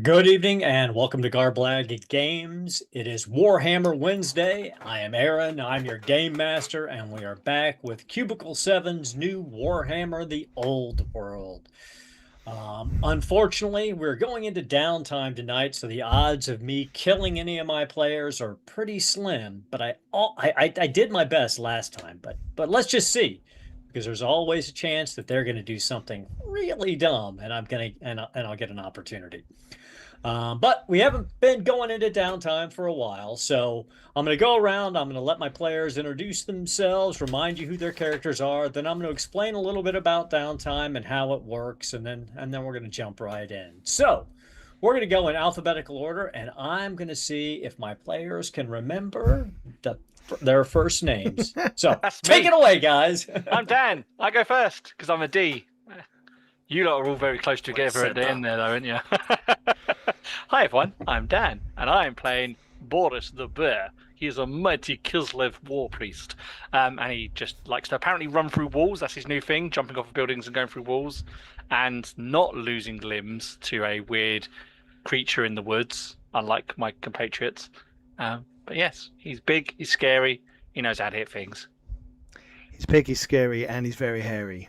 Good evening and welcome to garblaggames. It is Warhammer Wednesday. I am Aaron, I'm your game master, and we are back with Cubicle 7's new Warhammer The Old World. Unfortunately, we're going into downtime tonight, so the odds of me killing any of my players are pretty slim, but I did my best last time, but let's just see. Because there's always a chance that they're going to do something really dumb, and I'll get an opportunity. But we haven't been going into downtime for a while, so I'm going to go around. I'm going to let my players introduce themselves, remind you who their characters are. Then I'm going to explain a little bit about downtime and how it works, and then we're going to jump right in. So we're going to go in alphabetical order, and I'm going to see if my players can remember their first names. So take it away, guys. I'm Dan. I go first because I'm a D. You lot are all very close together at the end there, though, aren't you? Hi, everyone. I'm Dan, and I'm playing Boris the Bear. He is a mighty Kislev war priest, and he just likes to apparently run through walls. That's his new thing, jumping off of buildings and going through walls, and not losing limbs to a weird creature in the woods, unlike my compatriots. But yes, he's big, he's scary, he knows how to hit things. He's big, he's scary, and he's very hairy.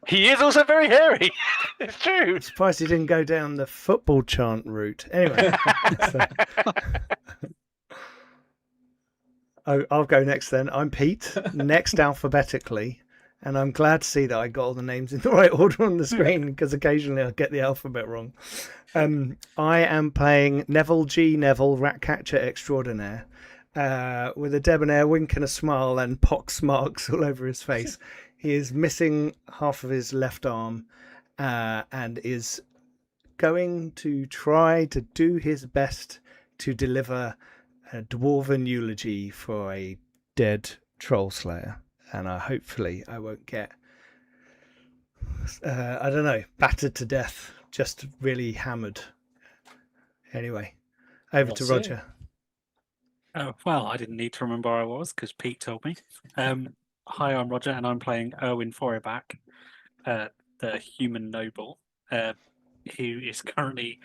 He is also very hairy. It's true. I'm surprised he didn't go down the football chant route. Anyway. I'll go next then. I'm Pete, next alphabetically. And I'm glad to see that I got all the names in the right order on the screen, because occasionally I get the alphabet wrong. I am playing Neville G. Neville, Ratcatcher Extraordinaire, with a debonair wink and a smile and pox marks all over his face. He is missing half of his left arm and is going to try to do his best to deliver a dwarven eulogy for a dead troll slayer. And hopefully I won't get, battered to death, just really hammered. Anyway, over to Roger. Oh, well, I didn't need to remember where I was because Pete told me. Hi, I'm Roger, and I'm playing Erwin Feuerbach, the human noble, who is currently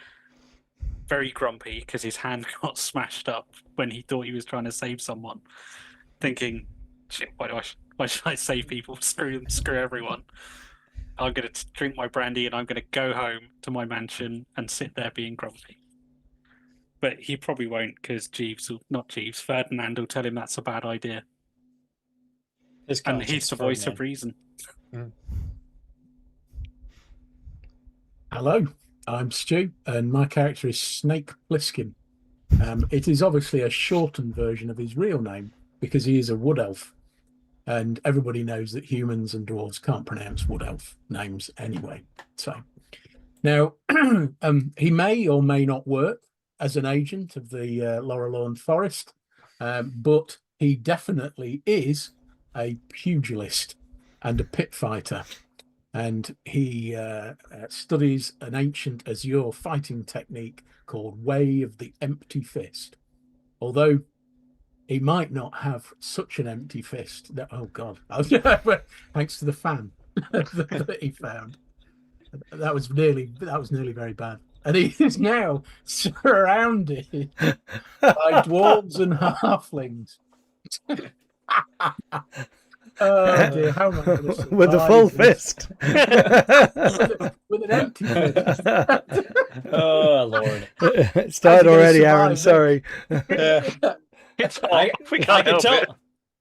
very grumpy because his hand got smashed up when he thought he was trying to save someone, thinking, shit, why should I save people? Screw everyone. I'm going to drink my brandy and I'm going to go home to my mansion and sit there being grumpy. But he probably won't, because Ferdinand will tell him that's a bad idea. And he's the voice of reason. Hello, I'm Stu, and my character is Snake Plissken. It is obviously a shortened version of his real name, because he is a wood elf. And everybody knows that humans and dwarves can't pronounce wood elf names anyway. So now he may or may not work as an agent of the Laurelorn Forest, but he definitely is a pugilist and a pit fighter, and he studies an ancient Azure fighting technique called Way of the Empty Fist. Although he might not have such an empty fist. Oh God! Thanks to the fan that he found, that was nearly very bad. And he is now surrounded by dwarves and halflings. Oh dear, how am I going to survive with a full fist? with an empty fist. Oh Lord! It started already, Aaron. Sorry. Yeah.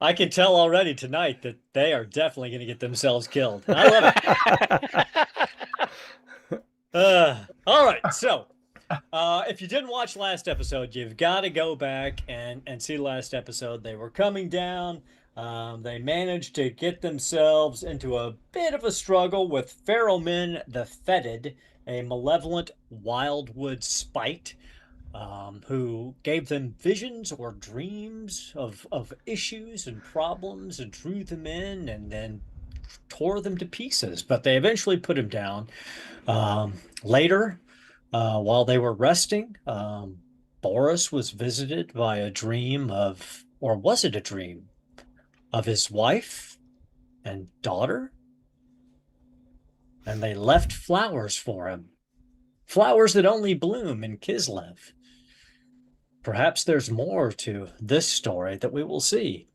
I can tell already tonight that they are definitely going to get themselves killed. I love it. All right, so if you didn't watch last episode, you've got to go back and see last episode. They were coming down. They managed to get themselves into a bit of a struggle with Ferromin the Fetid, a malevolent wildwood spite, who gave them visions or dreams of issues and problems and drew them in and then tore them to pieces. But they eventually put him down. Later, while they were resting, Boris was visited by a dream or was it a dream of his wife and daughter? And they left flowers for him. flowers that only bloom in Kislev. Perhaps there's more to this story that we will see.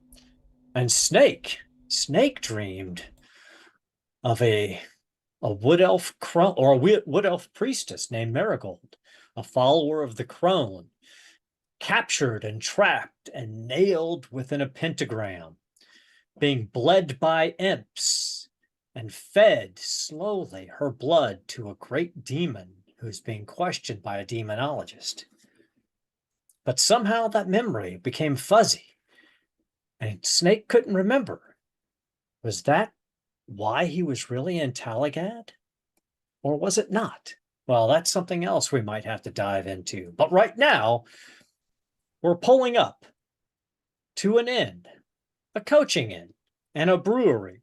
And Snake dreamed of a wood elf or a wood elf priestess named Marigold, a follower of the crone, captured and trapped and nailed within a pentagram, being bled by imps and fed slowly her blood to a great demon who's being questioned by a demonologist. But somehow that memory became fuzzy, and Snake couldn't remember. Was that why he was really in Talagaad? Or was it not? Well, that's something else we might have to dive into. But right now, we're pulling up to an inn, a coaching inn, and a brewery.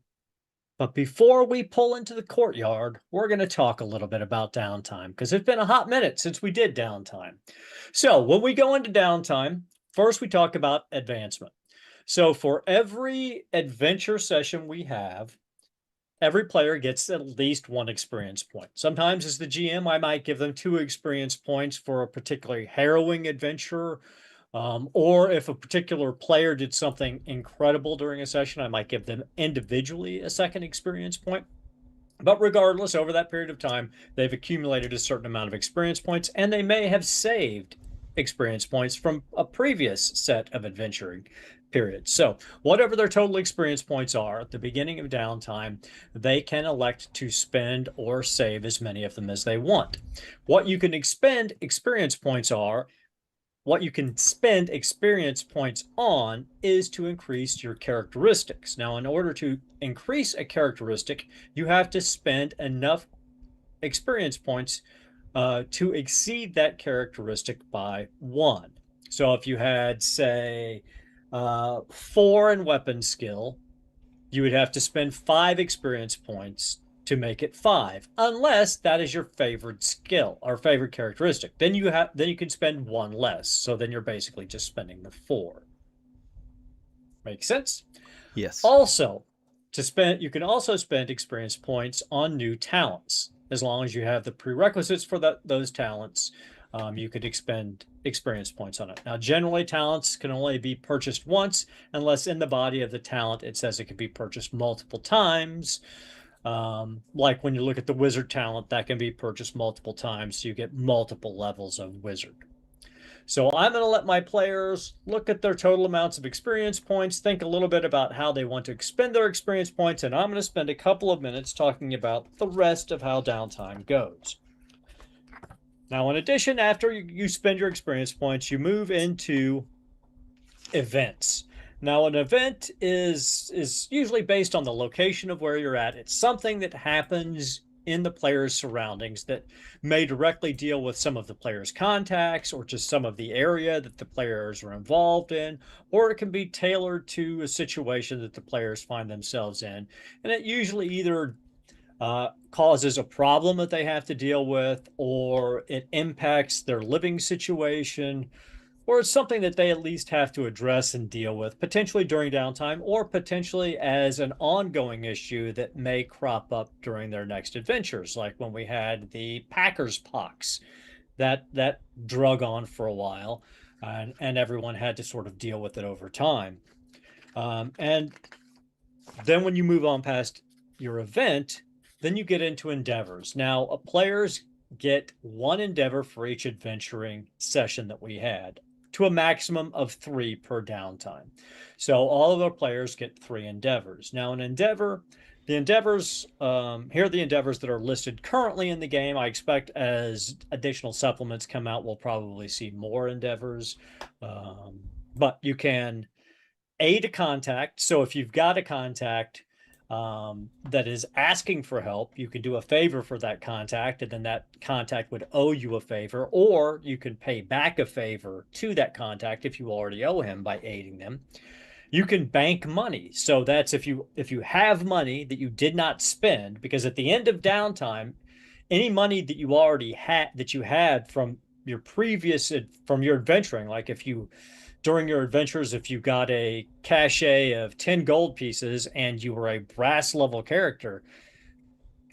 But before we pull into the courtyard, we're going to talk a little bit about downtime, because it's been a hot minute since we did downtime. So when we go into downtime, first we talk about advancement. So for every adventure session we have, every player gets at least 1 experience point. Sometimes as the GM, I might give them 2 experience points for a particularly harrowing adventure. Or if a particular player did something incredible during a session, I might give them individually a 2nd experience point. But regardless, over that period of time, they've accumulated a certain amount of experience points, and they may have saved experience points from a previous set of adventuring periods. So whatever their total experience points are at the beginning of downtime, they can elect to spend or save as many of them as they want. What you can expend experience points on is to increase your characteristics. Now, in order to increase a characteristic, you have to spend enough experience points to exceed that characteristic by 1. So if you had, say, 4 in weapon skill, you would have to spend 5 experience points to make it 5, unless that is your favorite skill or favorite characteristic. Then you can spend 1 less. So then you're basically just spending the 4. Make sense? Yes. Also, you can also spend experience points on new talents. As long as you have the prerequisites for those talents, you could expend experience points on it. Now, generally, talents can only be purchased once, unless in the body of the talent it says it can be purchased multiple times. Like when you look at the wizard talent, that can be purchased multiple times, so you get multiple levels of wizard. So I'm going to let my players look at their total amounts of experience points, think a little bit about how they want to expend their experience points, and I'm going to spend a couple of minutes talking about the rest of how downtime goes. Now, in addition, after you spend your experience points, you move into events. Now, an event is usually based on the location of where you're at. It's something that happens in the player's surroundings that may directly deal with some of the player's contacts or just some of the area that the players are involved in, or it can be tailored to a situation that the players find themselves in. And it usually either causes a problem that they have to deal with, or it impacts their living situation, or it's something that they at least have to address and deal with, potentially during downtime, or potentially as an ongoing issue that may crop up during their next adventures, like when we had the Packers pox. That drug on for a while, and everyone had to sort of deal with it over time. And then when you move on past your event, then you get into endeavors. Now, players get 1 endeavor for each adventuring session that we had, to a maximum of 3 per downtime. So all of our players get 3 endeavors. Now, an endeavor, the endeavors, here are the endeavors that are listed currently in the game. I expect as additional supplements come out, we'll probably see more endeavors. But you can aid a contact. So if you've got a contact that is asking for help, you can do a favor for that contact, and then that contact would owe you a favor, or you can pay back a favor to that contact if you already owe him by aiding them. You can bank money. So that's if you have money that you did not spend, because at the end of downtime, any money that you already had from your adventuring, like during your adventures, if you got a cachet of 10 gold pieces and you were a brass level character,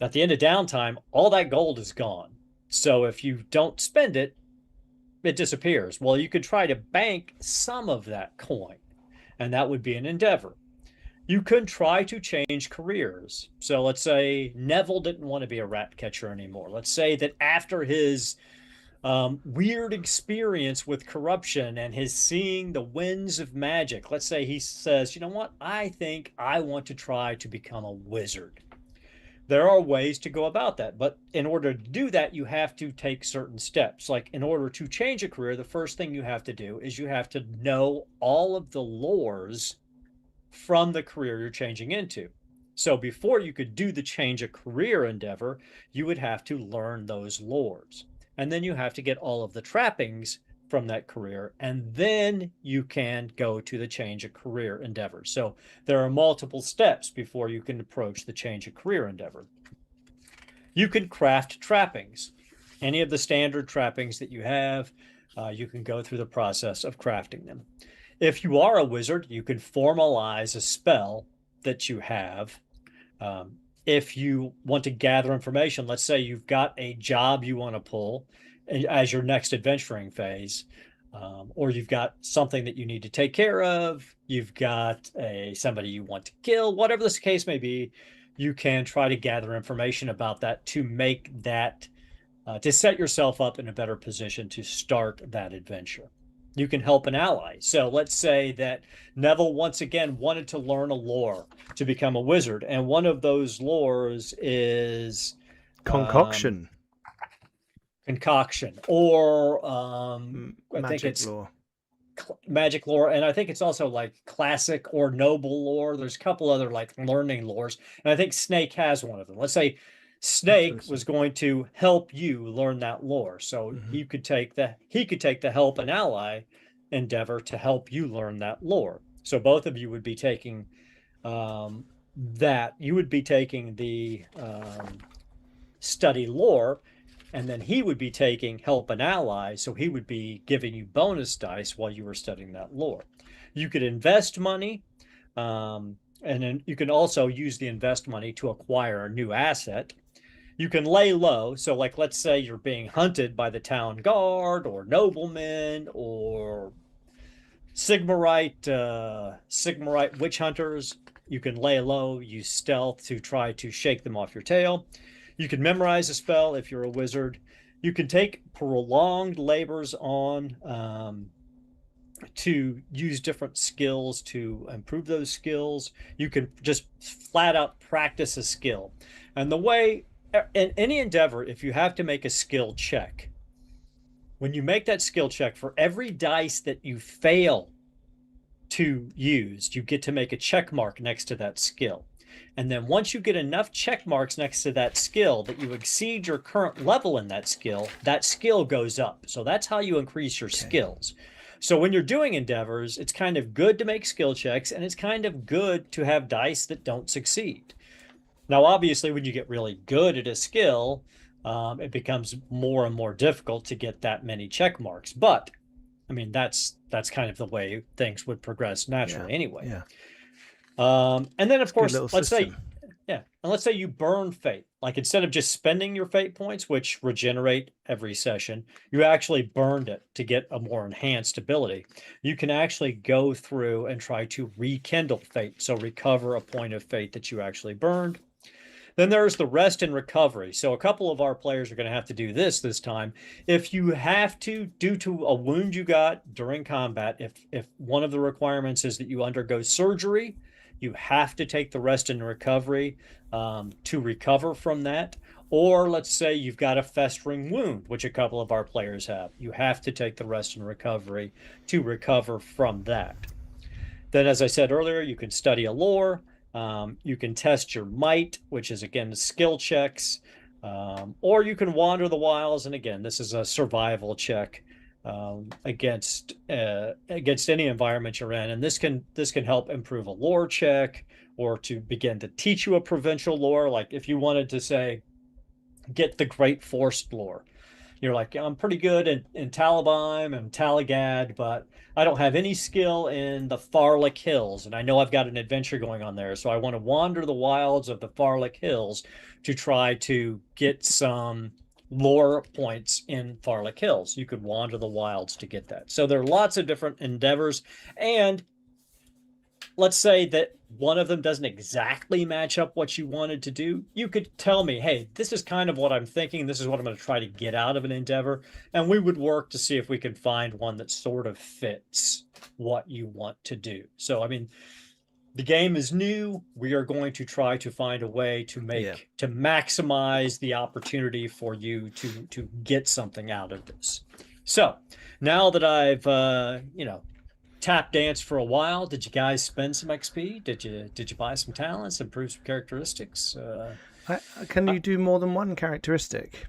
at the end of downtime, all that gold is gone. So if you don't spend it, it disappears. Well, you could try to bank some of that coin, and that would be an endeavor. You could try to change careers. So let's say Neville didn't want to be a rat catcher anymore. Let's say that after his weird experience with corruption and his seeing the winds of magic, let's say he says, you know what, I think I want to try to become a wizard. There are ways to go about that, but in order to do that, you have to take certain steps. Like in order to change a career, the first thing you have to do is you have to know all of the lores from the career you're changing into. So before you could do the change a career endeavor, you would have to learn those lores. And then you have to get all of the trappings from that career, and then you can go to the change a career endeavor. So there are multiple steps before you can approach the change a career endeavor. You can craft trappings. Any of the standard trappings that you have, you can go through the process of crafting them. If you are a wizard, you can formalize a spell that you have. If you want to gather information, let's say you've got a job you want to pull as your next adventuring phase, or you've got something that you need to take care of, you've got somebody you want to kill, whatever this case may be, you can try to gather information about that to make that, to set yourself up in a better position to start that adventure. You can help an ally. So let's say that Neville once again wanted to learn a lore to become a wizard, and one of those lores is Concoction. Concoction, or I think Magic it's lore. magic lore, and I think it's also like classic or noble lore. There's a couple other like learning lores, and I think Snake has one of them. Let's say Snake was going to help you learn that lore, so he could take the help an ally endeavor to help you learn that lore. So both of you would be taking that. You would be taking the study lore, and then he would be taking help an ally, so he would be giving you bonus dice while you were studying that lore. You could invest money, and then you can also use the invest money to acquire a new asset. You can lay low, so like let's say you're being hunted by the town guard or noblemen or Sigmarite witch hunters. You can lay low, use stealth to try to shake them off your tail. You can memorize a spell if you're a wizard. You can take prolonged labors on to use different skills to improve those skills. You can just flat out practice a skill. And the way in any endeavor, if you have to make a skill check, when you make that skill check, for every dice that you fail to use, you get to make a check mark next to that skill. And then once you get enough check marks next to that skill that you exceed your current level in that skill goes up. So that's how you increase your skills. So when you're doing endeavors, it's kind of good to make skill checks, and it's kind of good to have dice that don't succeed. Now, obviously, when you get really good at a skill, it becomes more and more difficult to get that many check marks. But I mean, that's kind of the way things would progress naturally anyway. Yeah. And then, of course, let's say you burn fate. Like instead of just spending your fate points, which regenerate every session, you actually burned it to get a more enhanced ability. You can actually go through and try to rekindle fate. So recover a point of fate that you actually burned. Then there's the rest and recovery. So a couple of our players are going to have to do this time. If you have to, due to a wound you got during combat, if one of the requirements is that you undergo surgery, you have to take the rest and recovery to recover from that. Or let's say you've got a festering wound, which a couple of our players have. You have to take the rest and recovery to recover from that. Then, as I said earlier, you can study a lore. You can test your might, which is, again, the skill checks. Or you can wander the wilds. And again, this is a survival check against any environment you're in. And this can help improve a lore check, or to begin to teach you a provincial lore. Like if you wanted to say, get the Great Forest lore. You're like, I'm pretty good in Talabheim and Talagaad, but I don't have any skill in the Farlick Hills, and I know I've got an adventure going on there, so I want to wander the wilds of the Farlick Hills to try to get some lore points in Farlick Hills. You could wander the wilds to get that. So there are lots of different endeavors. And let's say that one of them doesn't exactly match up what you wanted to do. You could tell me, hey, this is kind of what I'm thinking. This is what I'm going to try to get out of an endeavor. And we would work to see if we could find one that sort of fits what you want to do. So, I mean, the game is new. We are going to try to find a way to make to maximize the opportunity for you to get something out of this. So now that I've tap danced for a while, did you guys spend some XP? Did you buy some talents, improve some characteristics? Can you do more than one characteristic?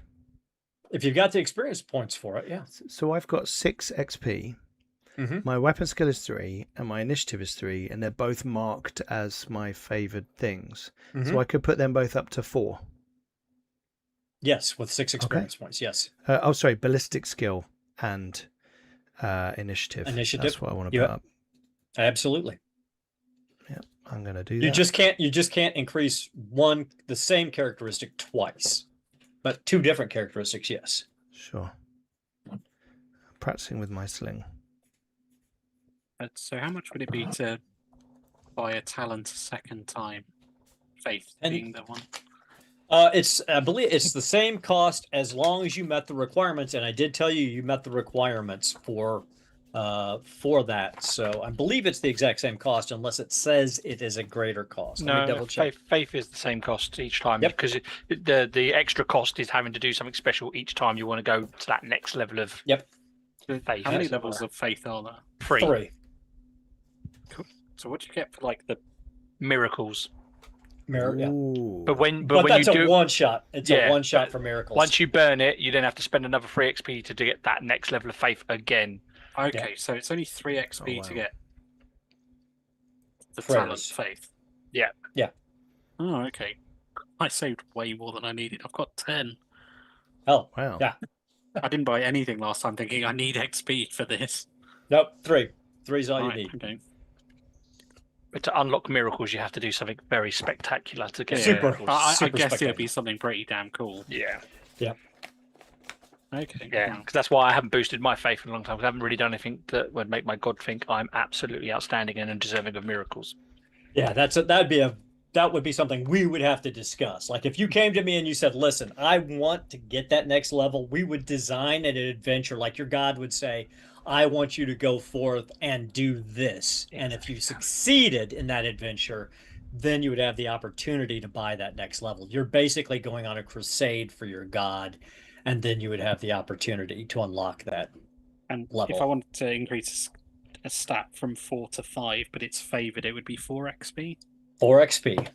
If you've got the experience points for it, yeah. So I've got 6 XP. Mm-hmm. My weapon skill is 3 and my initiative is 3, and they're both marked as my favored things. Mm-hmm. So I could put them both up to 4. Yes, with 6 experience points. Yes. Sorry, ballistic skill and initiative. That's what I want to put up. Absolutely. Yeah, I'm going to do that. You just can't increase the same characteristic twice, but 2 different characteristics. Yes. Sure. Practicing with my sling. So how much would it be to buy a talent a second time? Faith being the one. I believe it's the same cost as long as you met the requirements, and I did tell you met the requirements for that. So I believe it's the exact same cost, unless it says it is a greater cost. Let me double check. Faith is the same cost each time, because the extra cost is having to do something special each time you want to go to that next level of faith. How many levels of faith are there? 3. Cool. So what do you get for like the miracles? Yeah. But when that's you do a one shot. It's a one shot for miracles. Once you burn it, you then have to spend another 3 XP to get that next level of faith again. Okay, so it's only 3 XP to get the Prayers. talent faith. Yeah. Yeah. Oh, okay. I saved way more than I needed. I've got 10. Oh, wow. Yeah. I didn't buy anything last time thinking I need XP for this. Nope, 3. 3's all you need. Okay. But to unlock miracles, you have to do something very spectacular to get Super. miracles. I guess it'd be something pretty damn cool. Yeah. Yeah. Okay. Yeah, because that's why I haven't boosted my faith in a long time. 'Cause I haven't really done anything that would make my god think I'm absolutely outstanding and deserving of miracles. Yeah, that would be something we would have to discuss. Like if you came to me and you said, "Listen, I want to get that next level," we would design an adventure like your god would say, "I want you to go forth and do this." And if you succeeded in that adventure, then you would have the opportunity to buy that next level. You're basically going on a crusade for your god, and then you would have the opportunity to unlock that And level. if I wanted to increase a stat from 4 to 5, but it's favored, it would be 4 XP. 4 XP.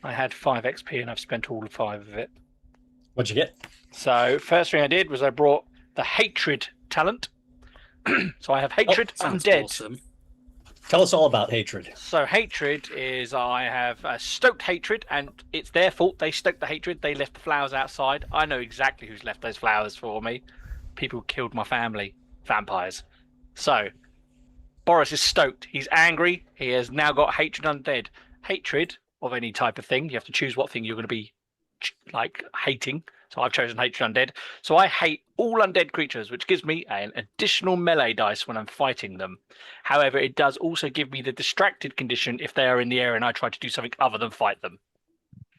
I had 5 XP and I've spent all 5 of it. What'd you get? So first thing I did was I brought the hatred talent. So I have hatred Sounds undead. awesome. Tell us all about hatred. So hatred is I have stoked hatred, and it's their fault. They stoked the hatred. They left the flowers outside. I know exactly who's left those flowers for me. People who killed my family, vampires. So Boris is stoked. He's angry. He has now got hatred undead. Hatred of any type of thing. You have to choose what thing you're going to be like hating. So I've chosen hatred undead. So I hate all undead creatures, which gives me an additional melee dice when I'm fighting them. However, it does also give me the distracted condition if they are in the area and I try to do something other than fight them.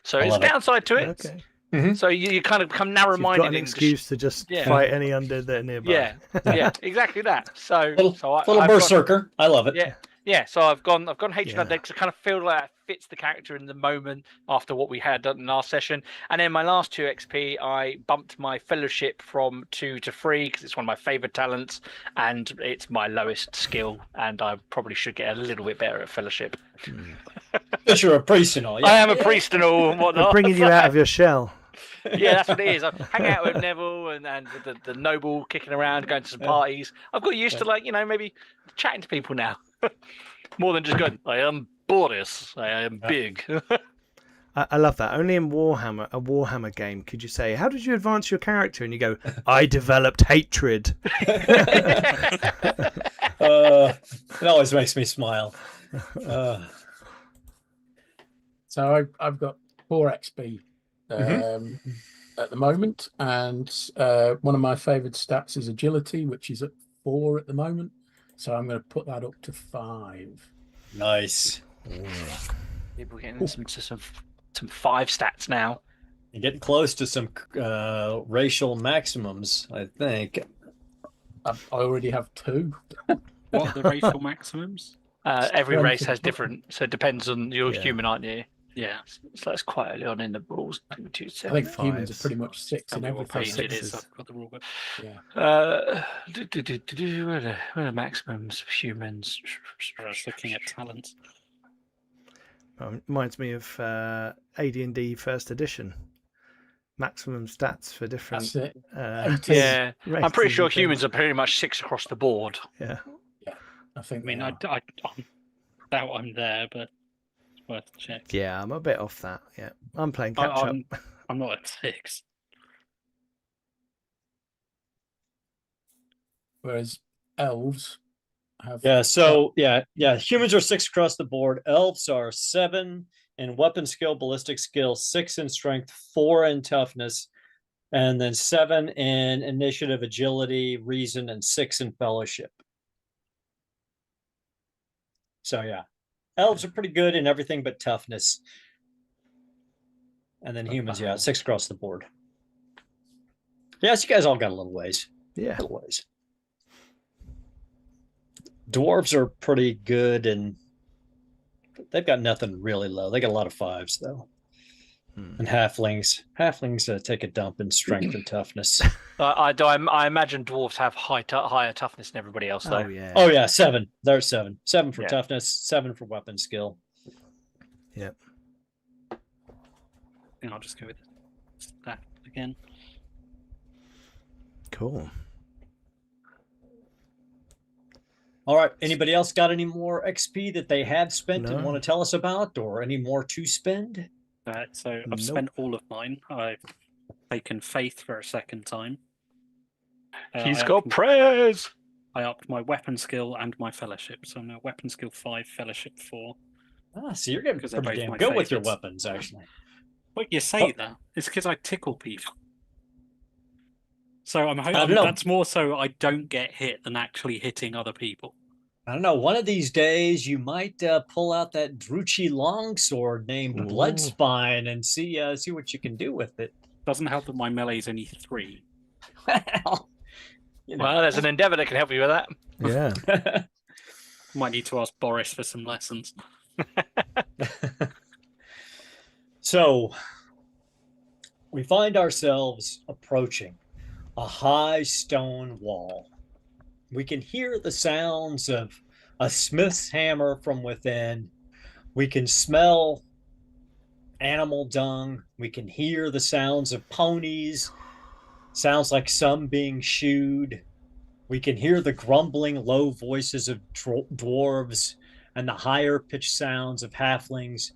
So it's a downside to it. Okay. Mm-hmm. So you kind of become narrow-minded. You've got an excuse to just fight any undead that are nearby. Yeah, exactly that. So little berserker. I love it. Yeah. So I've gone hatred undead because I kind of feel like it fits the character in the moment after what we had done in our session. And then my last 2 XP, I bumped my fellowship from 2 to 3 because it's one of my favorite talents and it's my lowest skill. And I probably should get a little bit better at fellowship. But you're a priest and all. Yeah. I am a priest and all and whatnot. They're bringing you out of your shell. Yeah, that's what it is. I hang out with Neville and the noble kicking around, going to some parties. I've got used to maybe chatting to people now. More than just going, I am Boris. I am big. I love that. Only in Warhammer, a Warhammer game, could you say, "How did you advance your character?" And you go, "I developed hatred." It always makes me smile. So I've got 4 XP Mhm. at the moment, and one of my favoured stats is agility, which is at 4 at the moment. So I'm going to put that up to 5. Nice. People getting into some 5 stats now. You're getting close to some racial maximums, I think. I already have 2. What are the racial maximums? Every Strength race of- has different, so it depends on you're Yeah. human, aren't you? Yeah. So that's quite early on in the rules. I think humans are pretty much 6 Tell in me what everything. page it is. Sixes. I've got the rule book. Yeah. Where are the maximums of humans? I was looking at talent. Reminds me of AD&D First Edition. Maximum stats for different. That's it. Yeah, I'm pretty races sure and things. humans are pretty much 6 across the board. Yeah. I think I mean, they I are. doubt I'm there, but it's worth a check. Yeah, I'm a bit off that. Yeah, I'm playing catch up. I'm not at 6. Whereas elves have Humans are 6 across the board. Elves are 7 in weapon skill, ballistic skill, 6 in strength, 4 in toughness, and then 7 in initiative, agility, reason, and 6 in fellowship. So yeah, elves are pretty good in everything but toughness. And then humans, 6 across the board. Yes, you guys all got a little ways. Yeah. Little ways. Dwarves are pretty good, and they've got nothing really low. They got a lot of 5s though. And halflings take a dump in strength and toughness. I imagine dwarves have higher toughness than everybody else, though. Oh yeah. Oh yeah, 7. There's 7. 7 for Yeah. toughness, 7 for weapon skill. Yep. I think I'll just go with that again. Cool. All right. Anybody else got any more XP that they have spent and No. want to tell us about, or any more to spend? So I've Nope. spent all of mine. I've taken faith for a second time. He's I got upped- prayers. I upped my weapon skill and my fellowship. So I'm now weapon skill 5, fellowship 4. So you're getting Because they're pretty both damn my good with your favourites. weapons, actually. But you say Oh. that. It's because I tickle people. So I'm don't hoping know. that's more so I don't get hit than actually hitting other people. I don't know. One of these days, you might pull out that Druchi longsword named Ooh. Bloodspine and see what you can do with it. Doesn't help that my melee is only 3. Well, you know. Well, there's an endeavour that can help you with that. Yeah. Might need to ask Boris for some lessons. So we find ourselves approaching a high stone wall. We can hear the sounds of a smith's hammer from within. We can smell animal dung. We can hear the sounds of ponies. Sounds like some being shooed. We can hear the grumbling low voices of dwarves and the higher pitched sounds of halflings.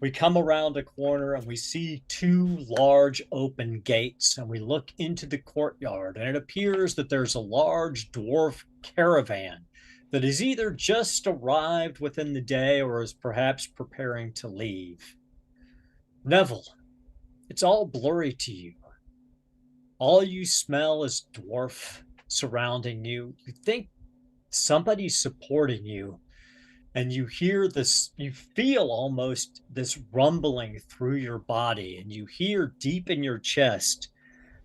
We come around a corner and we see 2 large open gates, and we look into the courtyard, and it appears that there's a large dwarf caravan that has either just arrived within the day or is perhaps preparing to leave. Neville, it's all blurry to you. All you smell is dwarf surrounding you. You think somebody's supporting you, and you hear this, you feel almost this rumbling through your body, and you hear deep in your chest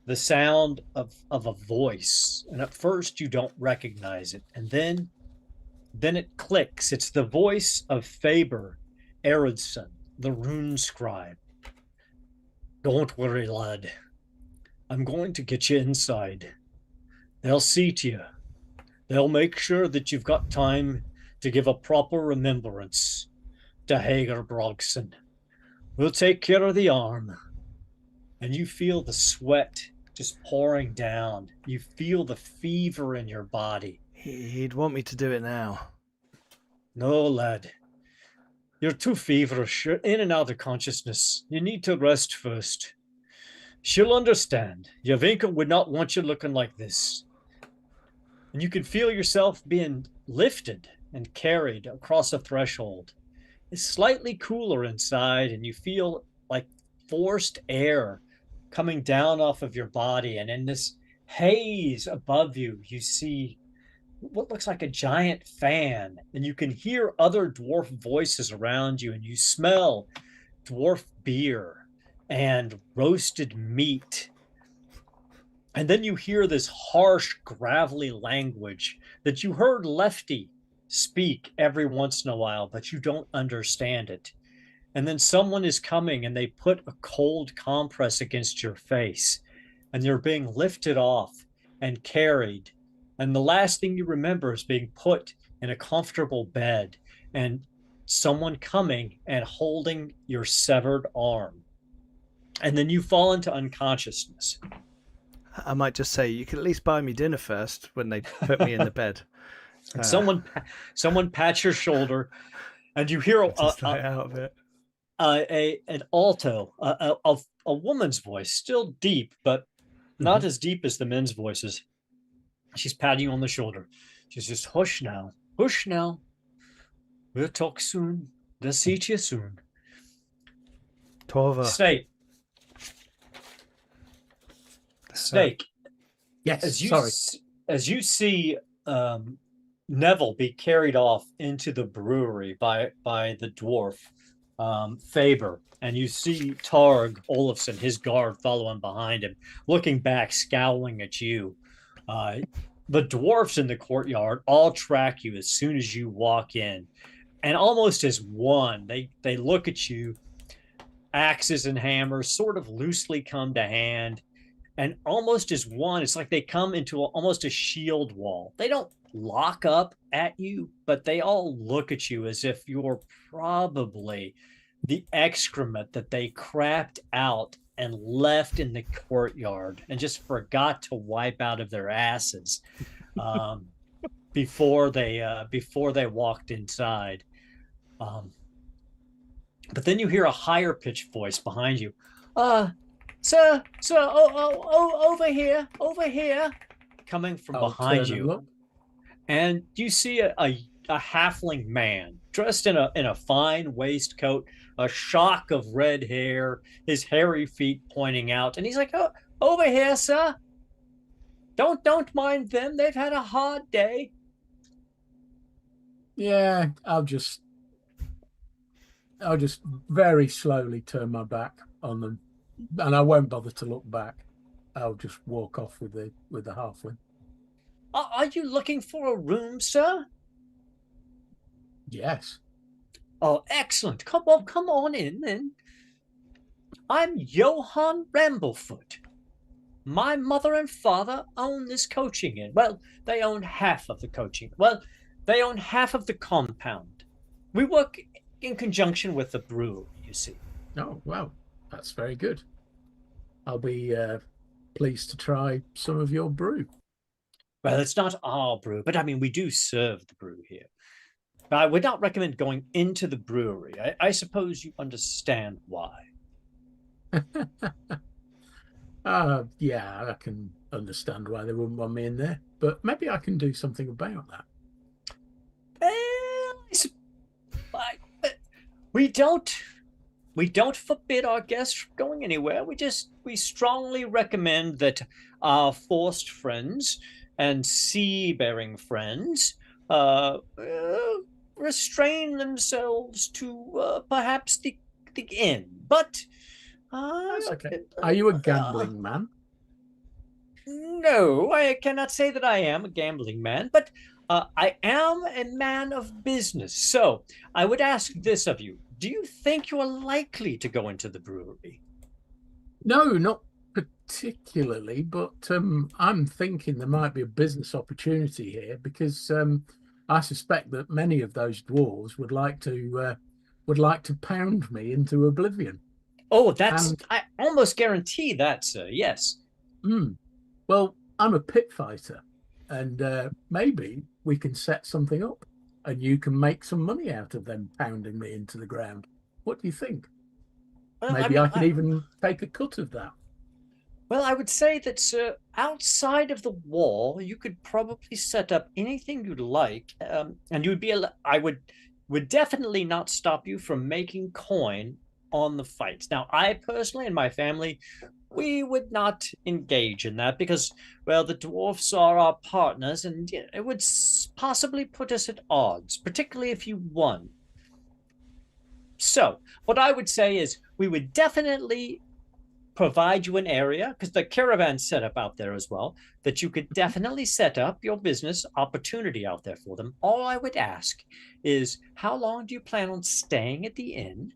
the sound of a voice. And at first you don't recognize it, and then it clicks. It's the voice of Faber Eridsson, the rune scribe. Don't worry, lad. I'm going to get you inside. They'll see to you. They'll make sure that you've got time to give a proper remembrance to Hager Brogson. We'll take care of the arm. And you feel the sweat just pouring down. You feel the fever in your body. He'd want me to do it now. No, lad. You're too feverish. You're in and out of consciousness. You need to rest first. She'll understand. Yavinka would not want you looking like this. And you can feel yourself being lifted and carried across a threshold. It's slightly cooler inside, and you feel like forced air coming down off of your body. And in this haze above you, you see what looks like a giant fan, and you can hear other dwarf voices around you, and you smell dwarf beer and roasted meat. And then you hear this harsh, gravelly language that you heard Lefty speak every once in a while, but you don't understand it. And then someone is coming and they put a cold compress against your face, and you're being lifted off and carried. And the last thing you remember is being put in a comfortable bed and someone coming and holding your severed arm. And then you fall into unconsciousness. I might just say, you could at least buy me dinner first when they put me in the bed. And someone pats your shoulder, and you hear out of it. An alto, a woman's voice, still deep, but not as deep as the men's voices. She's patting you on the shoulder. She's just, hush now. We'll talk soon. They'll see you soon. Tova. Snake. Yes. As you see Neville be carried off into the brewery by the dwarf Faber, and you see Targ Olafson, his guard, following behind him, looking back, scowling at you. The dwarfs in the courtyard all track you as soon as you walk in, and almost as one, they look at you. Axes and hammers sort of loosely come to hand, and almost as one, it's like they come into almost a shield wall. They don't lock up at you, but they all look at you as if you're probably the excrement that they crapped out and left in the courtyard and just forgot to wipe out of their asses before they walked inside. But then you hear a higher pitched voice behind you. Sir, over here, coming from behind you. And you see a halfling man dressed in a fine waistcoat, a shock of red hair, his hairy feet pointing out, and he's like, "Oh, over here, sir. Don't mind them. They've had a hard day." Yeah, I'll just very slowly turn my back on them, and I won't bother to look back. I'll just walk off with the halfling. Are you looking for a room, sir? Yes. Oh, excellent. Come on in then. I'm Johann Ramblefoot. My mother and father own this coaching inn. Well, they own half of the coaching. Well, they own half of the compound. We work in conjunction with the brewery, you see. Oh, well, that's very good. I'll be pleased to try some of your brew. Well, it's not our brew, but I mean, we do serve the brew here. But I would not recommend going into the brewery. I suppose you understand why. Yeah, I can understand why they wouldn't want me in there, but maybe I can do something about that. We don't forbid our guests from going anywhere. We strongly recommend that our forced friends and sea-bearing friends restrain themselves to perhaps the inn. But okay. Are you a gambling man? No, I cannot say that I am a gambling man, but I am a man of business. So I would ask this of you. Do you think you are likely to go into the brewery? No, not particularly, but I'm thinking there might be a business opportunity here because I suspect that many of those dwarves would like to pound me into oblivion. Oh, I almost guarantee that, sir. Yes. Well, I'm a pit fighter, and maybe we can set something up. and you can make some money out of them pounding me into the ground. What do you think? Well, Maybe I can even take a cut of that. Well, I would say that, sir, outside of the wall, you could probably set up anything you'd like, and you'd be. I would definitely not stop you from making coin on the fights. Now, I personally and my family, we would not engage in that because, well, the dwarfs are our partners, and it would possibly put us at odds, particularly if you won. So, what I would say is, we would definitely provide you an area, because the caravan's set up out there as well, that you could definitely set up your business opportunity out there for them. All I would ask is, how long do you plan on staying at the inn?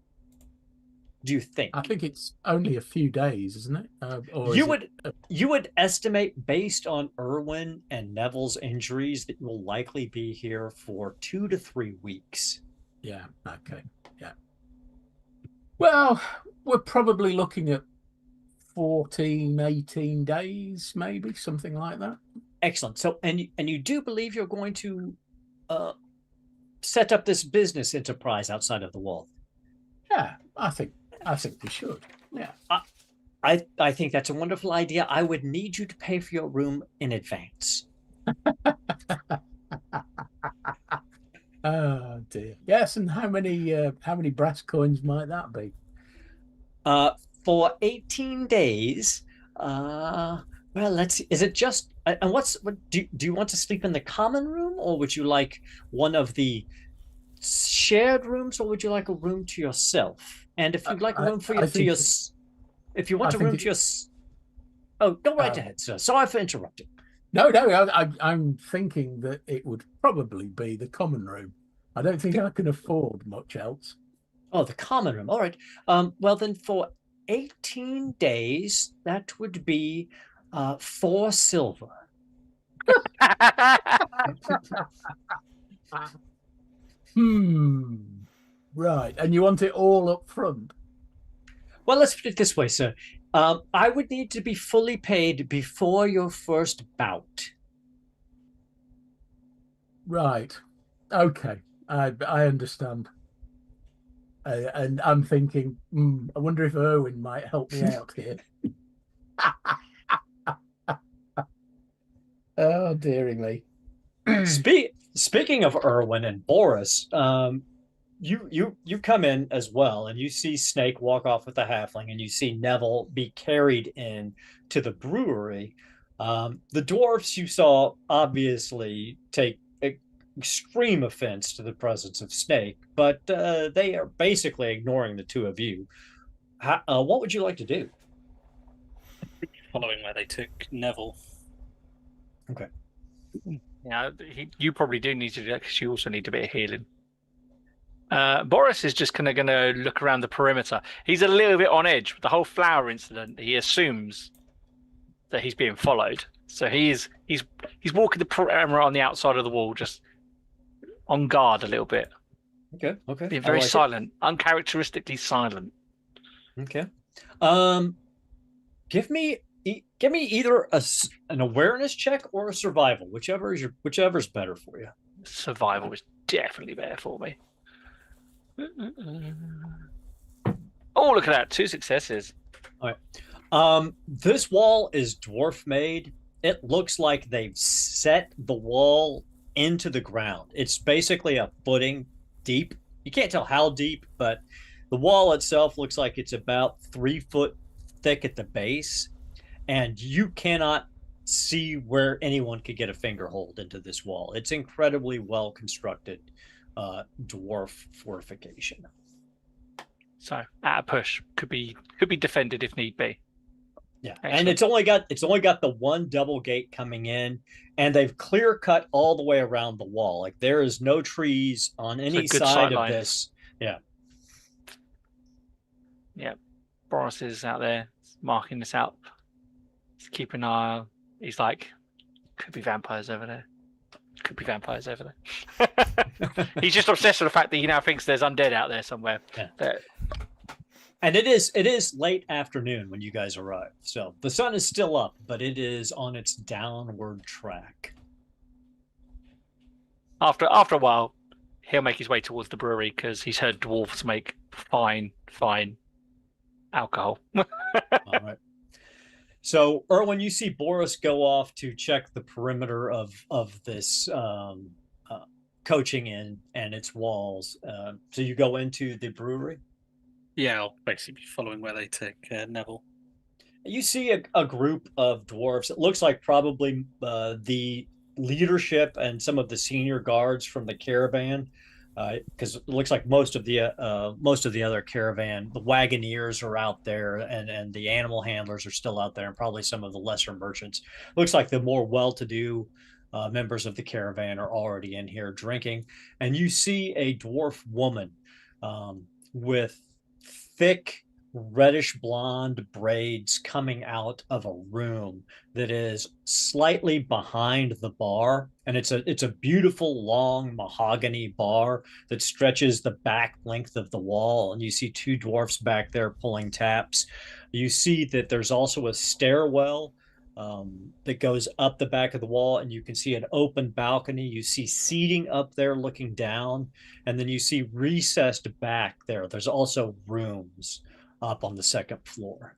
Do you think? I think it's only a few days, isn't it? Or you would estimate, based on Erwin and Neville's injuries, that you'll likely be here for 2 to 3 weeks. Yeah. Okay. Yeah. Well, we're probably looking at 14, 18 days, maybe something like that. Excellent. So, and you do believe you're going to set up this business enterprise outside of the wall? Yeah, I think we should. Yeah. I think that's a wonderful idea. I would need you to pay for your room in advance. Oh dear. Yes, and how many brass coins might that be? For 18 days. Well, let's see. Is it just and what do you want to sleep in the common room, or would you like one of the shared rooms, or would you like a room to yourself? And if you'd like a room for your, if you want a room to your, oh, go right ahead, sir. Sorry for interrupting. No, I'm thinking that it would probably be the common room. I don't think I can afford much else. Oh, the common room. All right. Well, then for 18 days, that would be 4 silver. Right. And you want it all up front? Well, let's put it this way, sir. I would need to be fully paid before your first bout. Right. Okay. I understand. And I'm thinking, I wonder if Erwin might help me out here. Oh, dearie me. Speaking of Erwin and Boris, you come in as well, and you see Snake walk off with the halfling, and you see Neville be carried in to the brewery. The dwarfs you saw obviously take extreme offense to the presence of Snake, but they are basically ignoring the two of you. What would you like to do? Following where they took Neville. Okay. Yeah, you probably do need to do that because you also need a bit of healing. Boris is just kind of going to look around the perimeter. He's a little bit on edge with the whole flower incident. He assumes that he's being followed, so he's walking the perimeter on the outside of the wall, just on guard a little bit. Okay. Being very silent, uncharacteristically silent. Okay. Give me either an awareness check or a survival, whichever's better for you. Survival is definitely better for me. Oh, look at that! 2 successes. All right. This wall is dwarf made. It looks like they've set the wall into the ground. It's basically a footing deep. You can't tell how deep, but the wall itself looks like it's about 3 foot thick at the base, and you cannot see where anyone could get a finger hold into this wall. It's incredibly well constructed dwarf fortification. So at a push, could be defended if need be. Yeah, Excellent. and it's only got the one double gate coming in, and they've clear cut all the way around the wall. Like, there is no trees on any side of this. Yeah. Yeah. Boris is out there marking this out. He's keeping an eye on. He's like, could be vampires over there. Could be vampires over there. He's just obsessed with the fact that he now thinks there's undead out there somewhere. Yeah. And it is late afternoon when you guys arrive. So the sun is still up, but it is on its downward track. After a while, he'll make his way towards the brewery because he's heard dwarves make fine alcohol. All right. So, Erwin, you see Boris go off to check the perimeter of this coaching inn and its walls. So you go into the brewery. Yeah, I'll basically be following where they take Neville. You see a group of dwarves. It looks like probably the leadership and some of the senior guards from the caravan, because it looks like most of the other caravan, the wagoneers are out there, and the animal handlers are still out there, and probably some of the lesser merchants. Looks like the more well-to-do members of the caravan are already in here drinking, and you see a dwarf woman with thick reddish blonde braids coming out of a room that is slightly behind the bar, and it's a beautiful long mahogany bar that stretches the back length of the wall, and you see two dwarfs back there pulling taps. You see that there's also a stairwell that goes up the back of the wall, and you can see an open balcony. You see seating up there looking down, and then you see recessed back there. There's also rooms up on the second floor.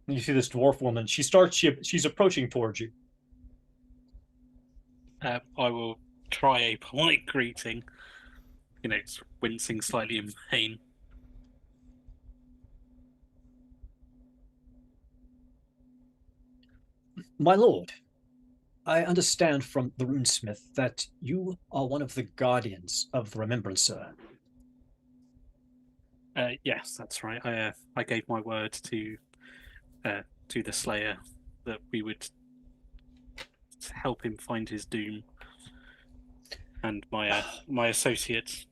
And you see this dwarf woman. She's approaching towards you. I will try a polite greeting, wincing slightly in pain. My lord, I understand from the runesmith that you are one of the guardians of the Remembrancer. Yes, that's right. I gave my word to the Slayer that we would help him find his doom, and my associate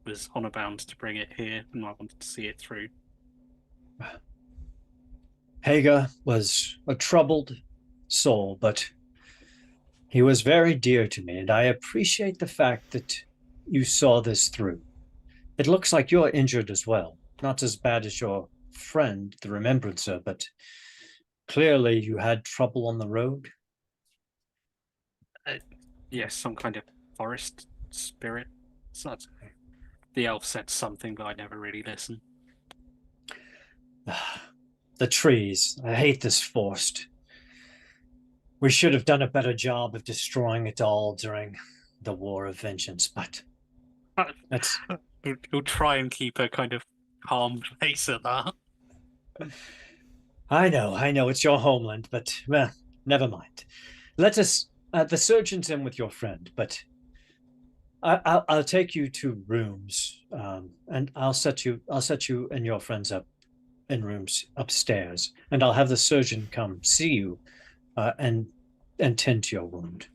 was honor bound to bring it here, and I wanted to see it through. Hager was a troubled soul, but he was very dear to me, and I appreciate the fact that you saw this through. It looks like you're injured as well. Not as bad as your friend, the Remembrancer, but clearly you had trouble on the road. Yes, some kind of forest spirit. The elf said something, but I never really listened. The trees. I hate this forest. We should have done a better job of destroying it all during the War of Vengeance, but that's... We'll try and keep a kind of calm face at that. I know, it's your homeland, but well, never mind. Let us. The surgeon's in with your friend, but I'll take you to rooms, and I'll set you and your friends up in rooms upstairs, and I'll have the surgeon come see you, and tend to your wound,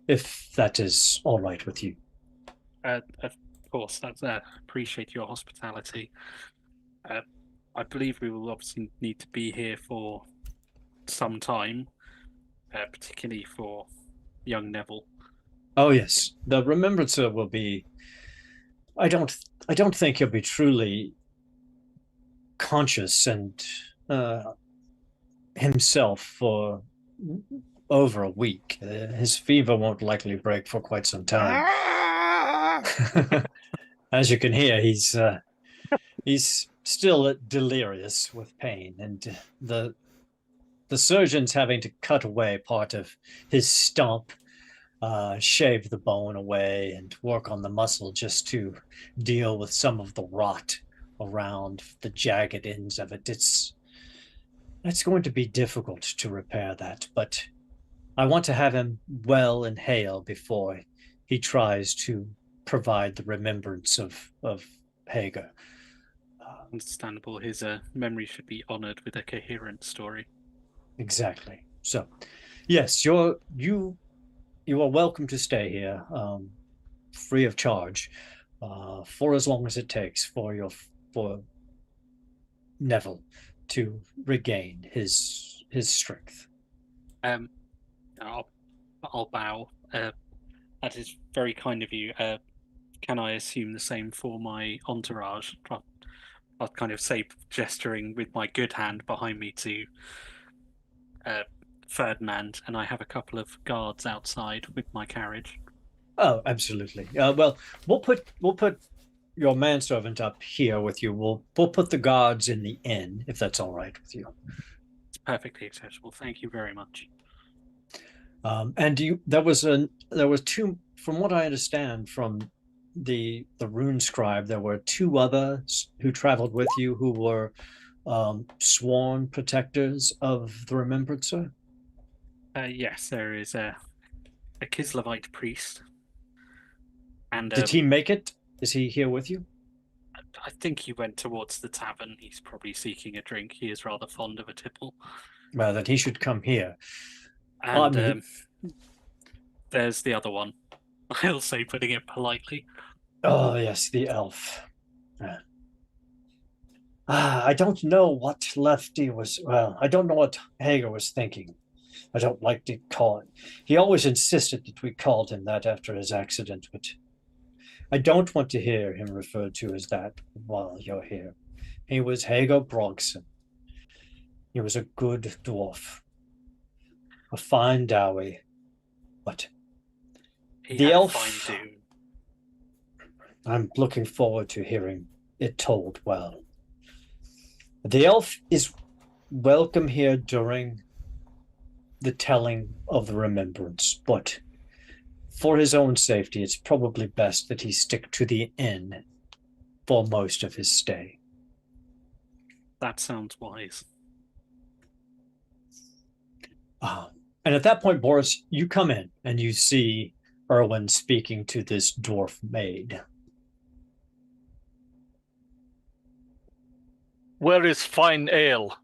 if that is all right with you. Of course, that's appreciate your hospitality. I believe we will obviously need to be here for some time, particularly for young Neville. Oh yes, the Remembrancer will be. I don't think he'll be truly conscious and himself for over a week. His fever won't likely break for quite some time. As you can hear, he's still delirious with pain, and the surgeon's having to cut away part of his stump, shave the bone away, and work on the muscle just to deal with some of the rot around the jagged ends of it. It's going to be difficult to repair that, but I want to have him well and hale before he tries to provide the remembrance of Hager. Understandable. His memory should be honored with a coherent story. Exactly. So, yes, you are welcome to stay here, free of charge, for as long as it takes for Neville to regain his strength. I'll bow. That is very kind of you. Can I assume the same for my entourage? I'll kind of say, gesturing with my good hand behind me to Ferdinand, and I have a couple of guards outside with my carriage. Oh, absolutely. Well, we'll put your manservant up here with you. We'll put the guards in the inn if that's all right with you. It's perfectly acceptable. Thank you very much. And there was two, from what I understand from the rune scribe, there were two others who traveled with you who were sworn protectors of the Remembrancer. Yes, there is a Kislevite priest, and Did he make it? Is he here with you? I think he went towards the tavern. He's probably seeking a drink. He is rather fond of a tipple. Well, then he should come here. And there's the other one. I'll say, putting it politely. Oh, yes, the elf. I don't know what Lefty was. Well, I don't know what Hager was thinking. I don't like to call it. He always insisted that we called him that after his accident, but I don't want to hear him referred to as that while you're here. He was Hager Brogson. He was a good dwarf, a fine dowie, but He the had elf. a fine do. I'm looking forward to hearing it told well. The elf is welcome here during the telling of the remembrance, but for his own safety, it's probably best that he stick to the inn for most of his stay. That sounds wise. And at that point, Boris, you come in and you see Erwin speaking to this dwarf maid. Where is fine ale?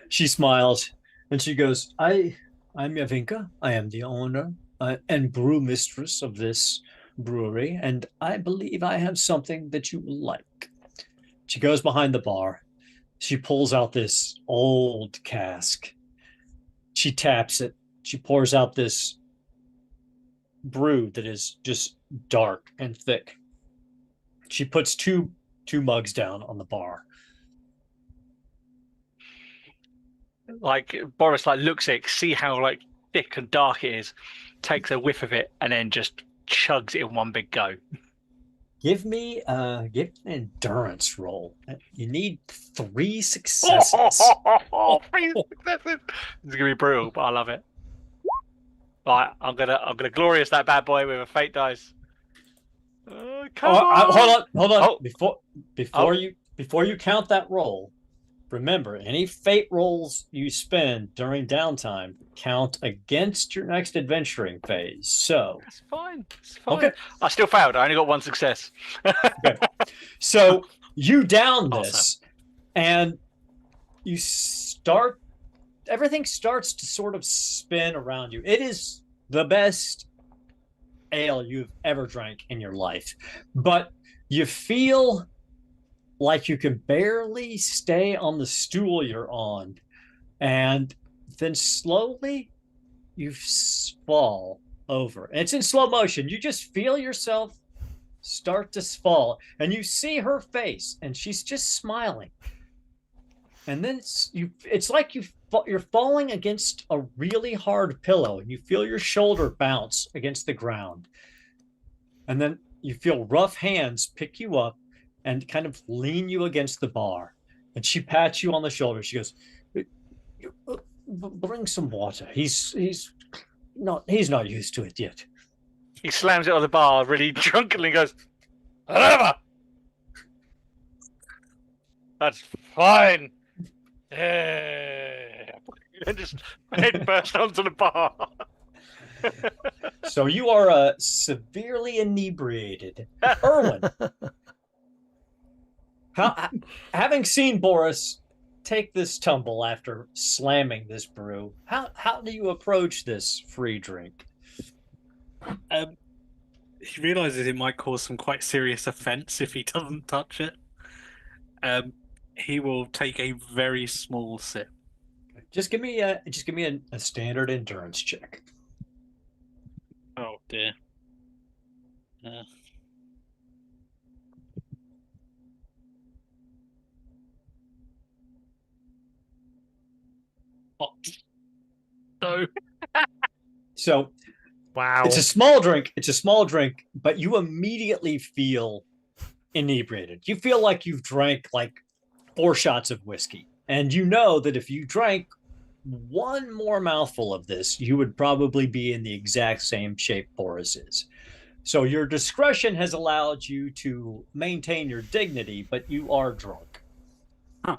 She smiles and she goes, I'm Yavinka. I am the owner and brew mistress of this brewery, and I believe I have something that you will like. She goes behind the bar. She pulls out this old cask. She taps it. She pours out this brew that is just dark and thick. She puts two mugs down on the bar. Like Boris looks at it, see how thick and dark it is, takes a whiff of it, and then just chugs it in one big go. Give me an endurance roll. You need 3 successes. 3 successes. It's gonna be brutal, but I love it. Right, I'm gonna glorious that bad boy with a fate dice. Come on. Hold on. Oh. Before you count that roll, remember any fate rolls you spend during downtime count against your next adventuring phase. So It's fine. It's fine. Okay. I still failed. I only got 1 success. Okay. So you down this, Awesome. and you start. Everything starts to sort of spin around you. It is the best ale you've ever drank in your life, but you feel like you can barely stay on the stool you're on, and then slowly you fall over. And it's in slow motion. You just feel yourself start to fall, and you see her face, and she's just smiling. And then it's like you're falling against a really hard pillow, and you feel your shoulder bounce against the ground. And then you feel rough hands pick you up and kind of lean you against the bar. And she pats you on the shoulder. She goes, "Bring some water. He's not used to it yet." He slams it on the bar really drunkenly and goes, "Whatever. That's fine." And just head burst onto the bar. So you are severely inebriated. Erwin, having seen Boris take this tumble after slamming this brew, how do you approach this free drink? He realizes it might cause some quite serious offense if he doesn't touch it. He will take a very small sip. Just give me a standard endurance check. Oh dear. So Wow. it's a small drink. It's a small drink, but you immediately feel inebriated. You feel like you've drank like 4 shots of whiskey. And you know that if you drank one more mouthful of this, you would probably be in the exact same shape Boris is. So your discretion has allowed you to maintain your dignity, but you are drunk. Huh.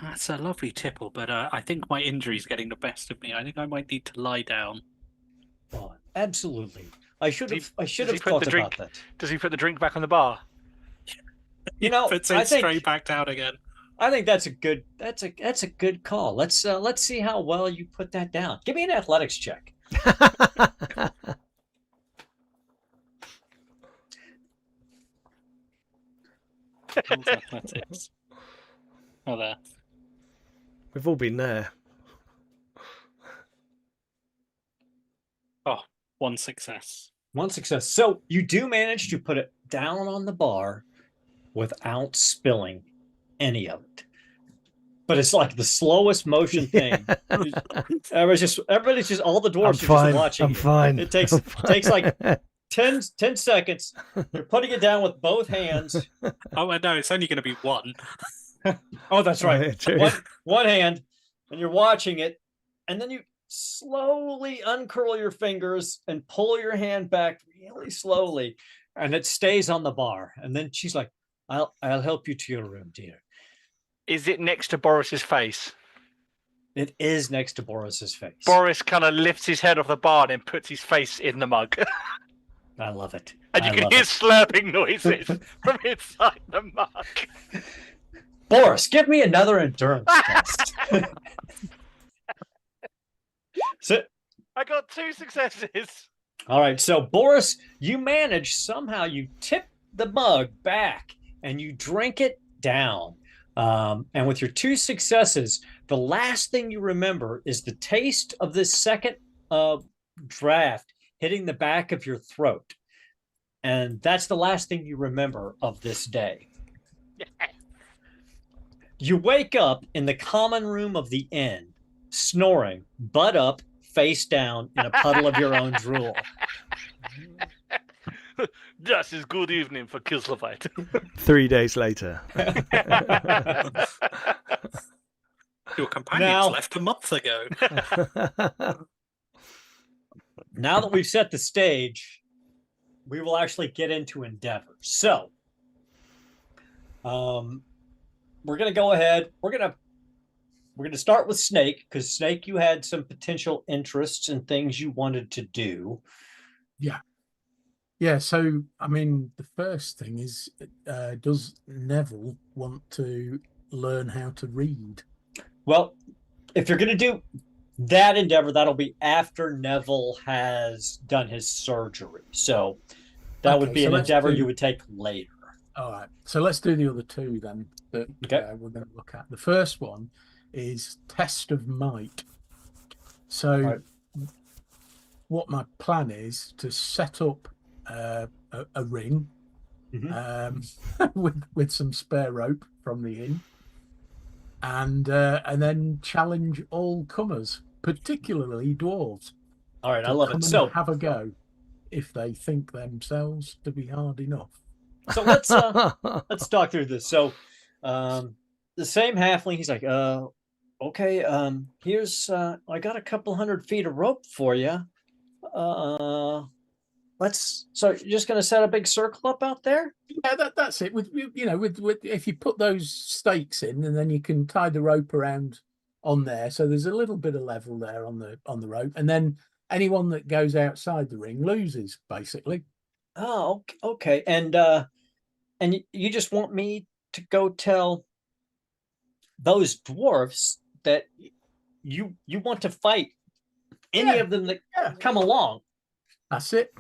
That's a lovely tipple, but I think my injury's getting the best of me. I think I might need to lie down. Oh, absolutely. I should have put thought the about drink- that. Does he put the drink back on the bar? You know, Puts I it think straight back down again. I think that's a good call. Let's see how well you put that down. Give me an athletics check. How's athletics? Oh, there. We've all been there. Oh, 1 success. One success. So you do manage to put it down on the bar without spilling any of it. But it's like the slowest motion thing. Everybody's just all the I'm dwarves are fine. just watching. I'm fine. It takes I'm fine. takes like 10 seconds. You're putting it down with both hands. Oh, no, it's only going to be 1. Oh, that's right. Yeah, true. One hand, and you're watching it, and then you slowly uncurl your fingers and pull your hand back really slowly, and it stays on the bar. And then she's like, I'll help you to your room, dear. Is it next to Boris's face? It is next to Boris's face. Boris kind of lifts his head off the bar and puts his face in the mug. I love it. And you I can love hear it. slurping noises from inside the mug. Boris, give me another endurance test. So, I got 2 successes. all right, so Boris, you manage somehow. You tip the mug back and you drink it down. And with your 2 successes, the last thing you remember is the taste of this second draft hitting the back of your throat. And that's the last thing you remember of this day. You wake up in the common room of the inn, snoring, butt up, face down in a puddle of your own drool. This is good evening for Kislevites. 3 days later. Your companions Now- left a month ago. Now that we've set the stage, we will actually get into endeavors. So, we're gonna go ahead. We're gonna start with Snake, because Snake, you had some potential interests and things you wanted to do. Yeah, so I mean, the first thing is, does Neville want to learn how to read? Well, if you're gonna do that endeavor, that'll be after Neville has done his surgery. So that would Okay, be so an let's endeavor do- you would take later. All right, so let's do the other 2 then that Okay. we're going to look at. The first one is Test of Might. So Right. what my plan is to set up a ring with some spare rope from the inn, and then challenge all comers, particularly dwarves, All right, I to love come it. and So have a go if they think themselves to be hard enough. So let's talk through this. So the same halfling, he's like, okay, here's I got a couple 100 feet of rope for you. So you're just gonna set a big circle up out there? Yeah, that's it. With if you put those stakes in, and then you can tie the rope around on there, so there's a little bit of level there on the rope, and then anyone that goes outside the ring loses, basically. Oh, okay. And you just want me to go tell those dwarfs that you want to fight any Yeah, of them that yeah. come along? That's it.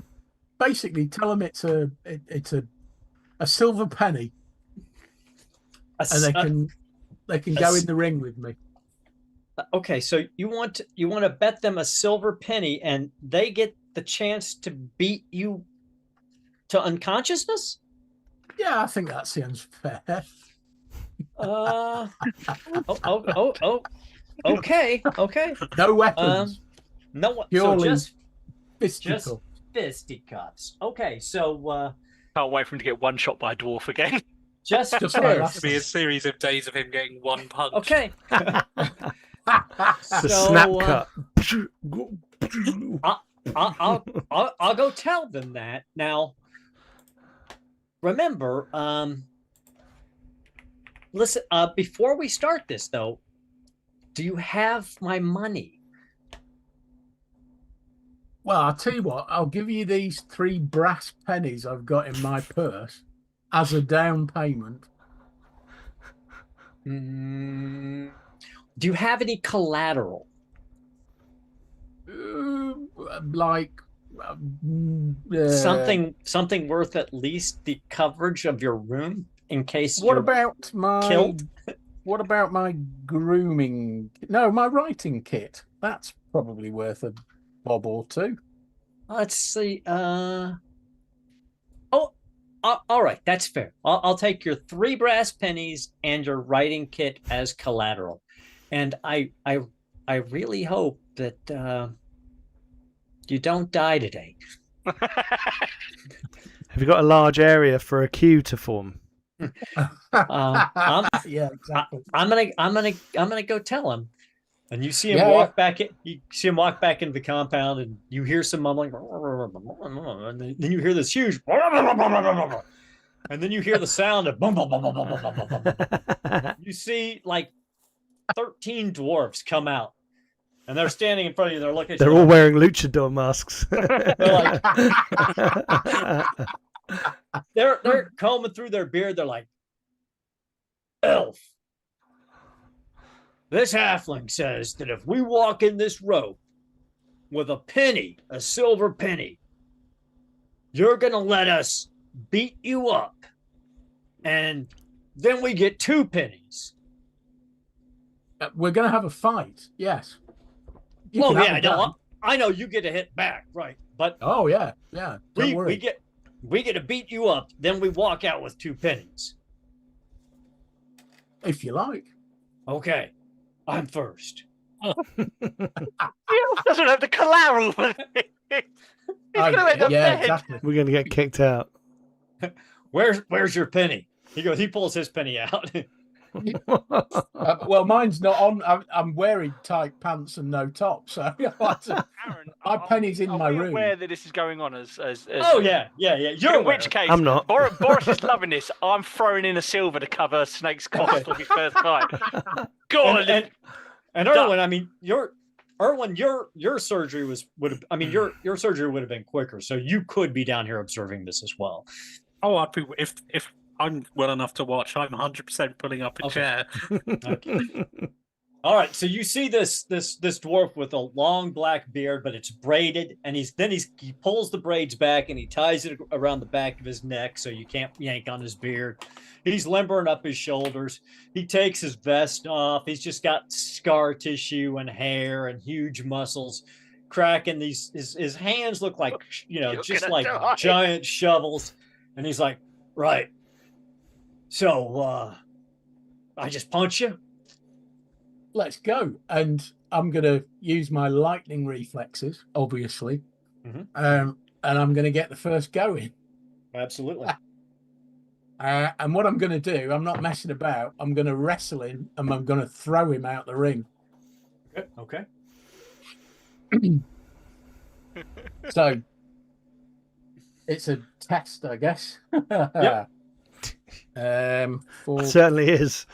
Basically, tell them it's a silver penny, and they can go in the ring with me. Okay, so you want to bet them a silver penny, and they get the chance to beat you to unconsciousness? Yeah, I think that sounds fair. Okay. No weapons. No one. So Purely just fisticuffs. fisticuffs. Okay, so Can't wait for him to get one shot by a dwarf again. just Just like last It'll be a series of days of him getting one punch. okay. The So, snap cut. I'll go tell them that now. Remember, listen. Before we start this, though, do you have my money? Well, I'll tell you what, I'll give you these 3 brass pennies I've got in my purse as a down payment. Do you have any collateral? Like Something worth at least the coverage of your room in case What you're about my killed? What about my grooming? No, my writing kit. That's probably worth a bob or two. Let's see. All right, that's fair. I'll take your 3 brass pennies and your writing kit as collateral, and I really hope that you don't die today. Have you got a large area for a queue to form? Yeah, exactly. I'm gonna go tell him. And you see him Yeah, walk back. You see him walk back into the compound, and you hear some mumbling, and then you hear this huge, and then you hear the sound of. You see like 13 dwarves come out, and they're standing in front of you. They're looking at They're you. all wearing luchador masks. They're combing through their beard. They're like, elf. This halfling says that if we walk in this road with a penny, a silver penny, you're going to let us beat you up. And then we get 2 pennies. We're going to have a fight. Yes. Oh, yeah, I know you get a hit back, right? But oh, yeah. Don't worry. we get to beat you up. Then we walk out with 2 pennies. If you like. Okay. I'm first. He doesn't have the collateral. He's going to end up dead. Exactly. We're going to get kicked out. Where's your penny? He pulls his penny out. Well, mine's not on. I'm wearing tight pants and no top, so Aaron, my penny's in my are we room. aware that this is going on as Oh yeah. You're in which case, I'm not. Boris is loving this. I'm throwing in a silver to cover Snake's cost for his first fight. Go on, and Erwin. I mean, your surgery your surgery would have been quicker, so you could be down here observing this as well. Oh, I'd be if I'm well enough to watch. I'm 100% pulling up a chair. Okay. All right, so you see this dwarf with a long black beard, but it's braided, and he pulls the braids back and he ties it around the back of his neck so you can't yank on his beard. He's limbering up his shoulders. He takes his vest off. He's just got scar tissue and hair and huge muscles. Cracking his hands look like just like giant shovels, and he's like, right. So I just punch you. Let's go. And I'm going to use my lightning reflexes, obviously. Mhm. And I'm going to get the first go in. Absolutely. And what I'm going to do, I'm not messing about. I'm going to wrestle him and I'm going to throw him out the ring. Okay. So it's a test, I guess. Yep. It certainly is.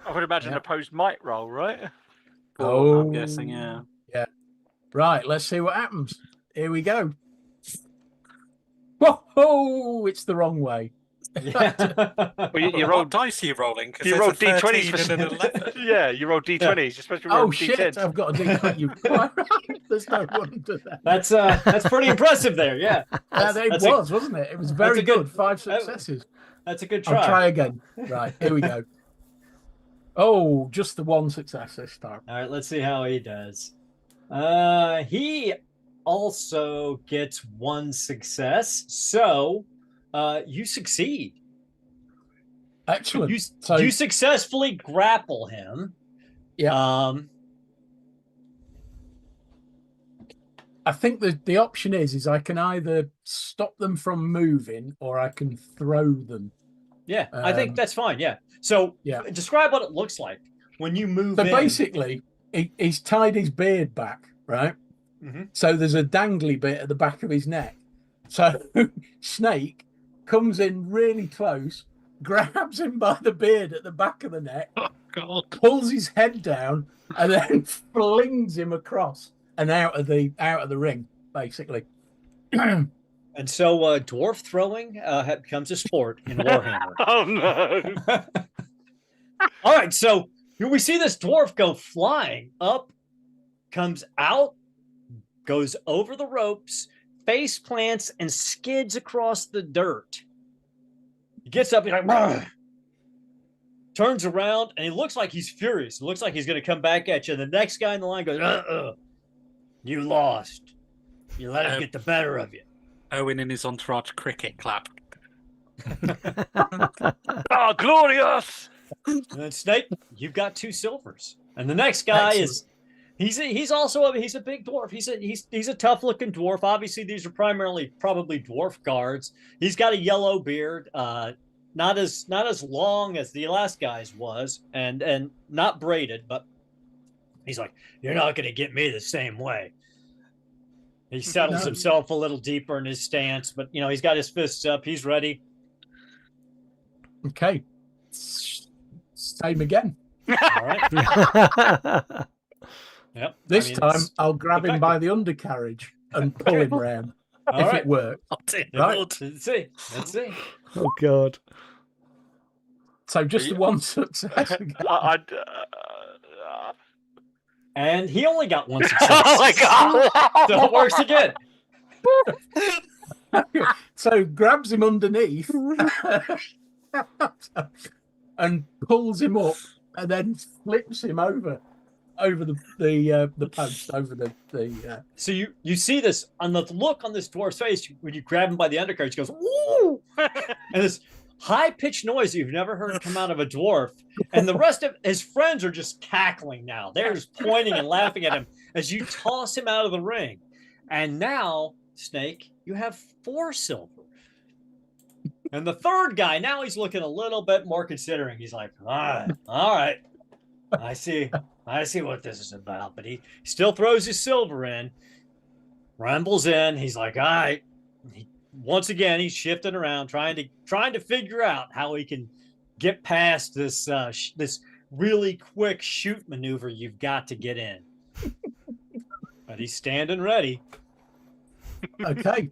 I would imagine Yeah. opposed might roll, right? Oh, I'm guessing, yeah. Right, let's see what happens. Here we go. Whoa, it's the wrong way. Yeah. Well, you What rolled dice are you rolling? 'Cause you there's rolled a 13 D20s and an 11. yeah, you rolled D20s. You're supposed to roll Oh shit! D10s. I've got a D20. You're quite right. There's no wonder that. That's pretty impressive there. Yeah. It was, wasn't it? It was very a good- good. 5 successes. That's a good try. I'll try again. Right, here we go. Oh, just the 1 success this time. All right, let's see how he does. He also gets 1 success, so you succeed. Excellent. You successfully grapple him. Yeah. I think the option is I can either stop them from moving or I can throw them. Yeah, I think that's fine. Yeah. So Yeah. describe what it looks like when you move So in. basically, he's tied his beard back, right? Mm-hmm. So there's a dangly bit at the back of his neck. So Snake comes in really close, grabs him by the beard at the back of the neck, God. pulls his head down, and then flings him across and out of the ring, basically. And so dwarf throwing becomes a sport in Warhammer. Oh no! All right, so we see this dwarf go flying up, comes out, goes over the ropes, face plants, and skids across the dirt. He gets up, he's like, "Rah!" Turns around, and he looks like he's furious. It looks like he's going to come back at you. The next guy in the line goes, you lost. You let him get the better of you. Owen and his entourage cricket clap. Oh, glorious! And then Snake, you've got 2 silvers. And the next guy he's also a big dwarf. He's a tough looking dwarf. Obviously, these are primarily probably dwarf guards. He's got a yellow beard, not as long as the last guy's was, and not braided, but he's like, you're not going to get me the same way. He settles himself a little deeper in his stance, but he's got his fists up. He's ready. Okay. Same again. All right. Yep. This time I'll grab him by the undercarriage and pull him round. If it works. Right. Let's see. Oh God. So just the one success again. And he only got 1 success. Oh my god! So it works again. So grabs him underneath and pulls him up, and then flips him over the post, over the. So you see this on the look on this dwarf's face when you grab him by the undercarriage. He goes, woo! And this high-pitched noise you've never heard come out of a dwarf, and the rest of his friends are just cackling now. They're just pointing and laughing at him as you toss him out of the ring. And now, Snake, you have 4 silver. And the third guy, now he's looking a little bit more considering. He's like, all right. I see what this is about. But he still throws his silver in, rambles in. He's like, all right. Once again, he's shifting around, trying to figure out how he can get past this this really quick shoot maneuver you've got to get in. But he's standing ready. Okay,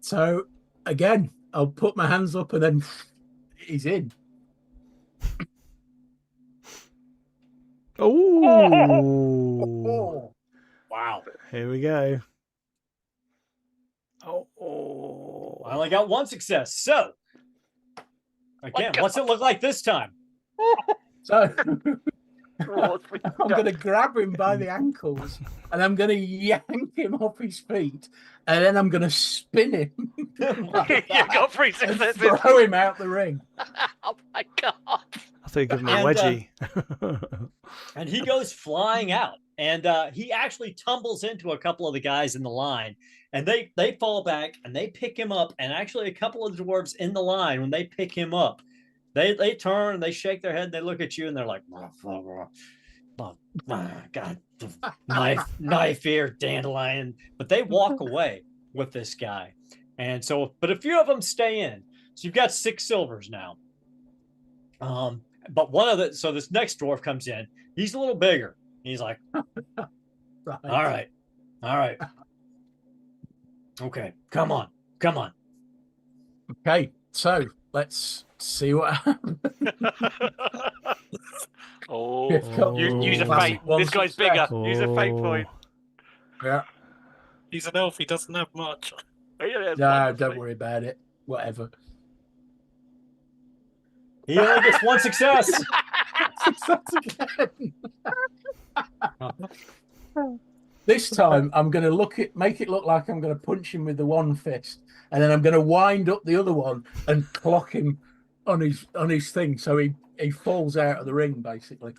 so again, I'll put my hands up, and then he's in. Oh! Wow! Here we go. I only got 1 success. So, again, what's it look like this time? So I'm going to grab him by the ankles, and I'm going to yank him off his feet, and then I'm going to spin him. You got 3 successes. Throw him out the ring. Oh my god! I thought you gave me a wedgie. And he goes flying out, and he actually tumbles into a couple of the guys in the line, and they fall back and they pick him up. And actually, a couple of the dwarves in the line, when they pick him up, they turn and they shake their head and they look at you and they're like, God, knife here, dandelion. But they walk away with this guy. And so, but a few of them stay in. So you've got 6 silvers now. But so this next dwarf comes in. He's a little bigger. He's like, all right. Okay, come on. Okay, so let's see what happens. Use a fate. This guy's bigger. Use a fate point. Yeah. He's an elf. He doesn't have much. No, don't worry about it. Whatever. He only gets 1 success. This time I'm going to make it look like I'm going to punch him with the one fist, and then I'm going to wind up the other one and clock him on his thing, so he falls out of the ring, basically.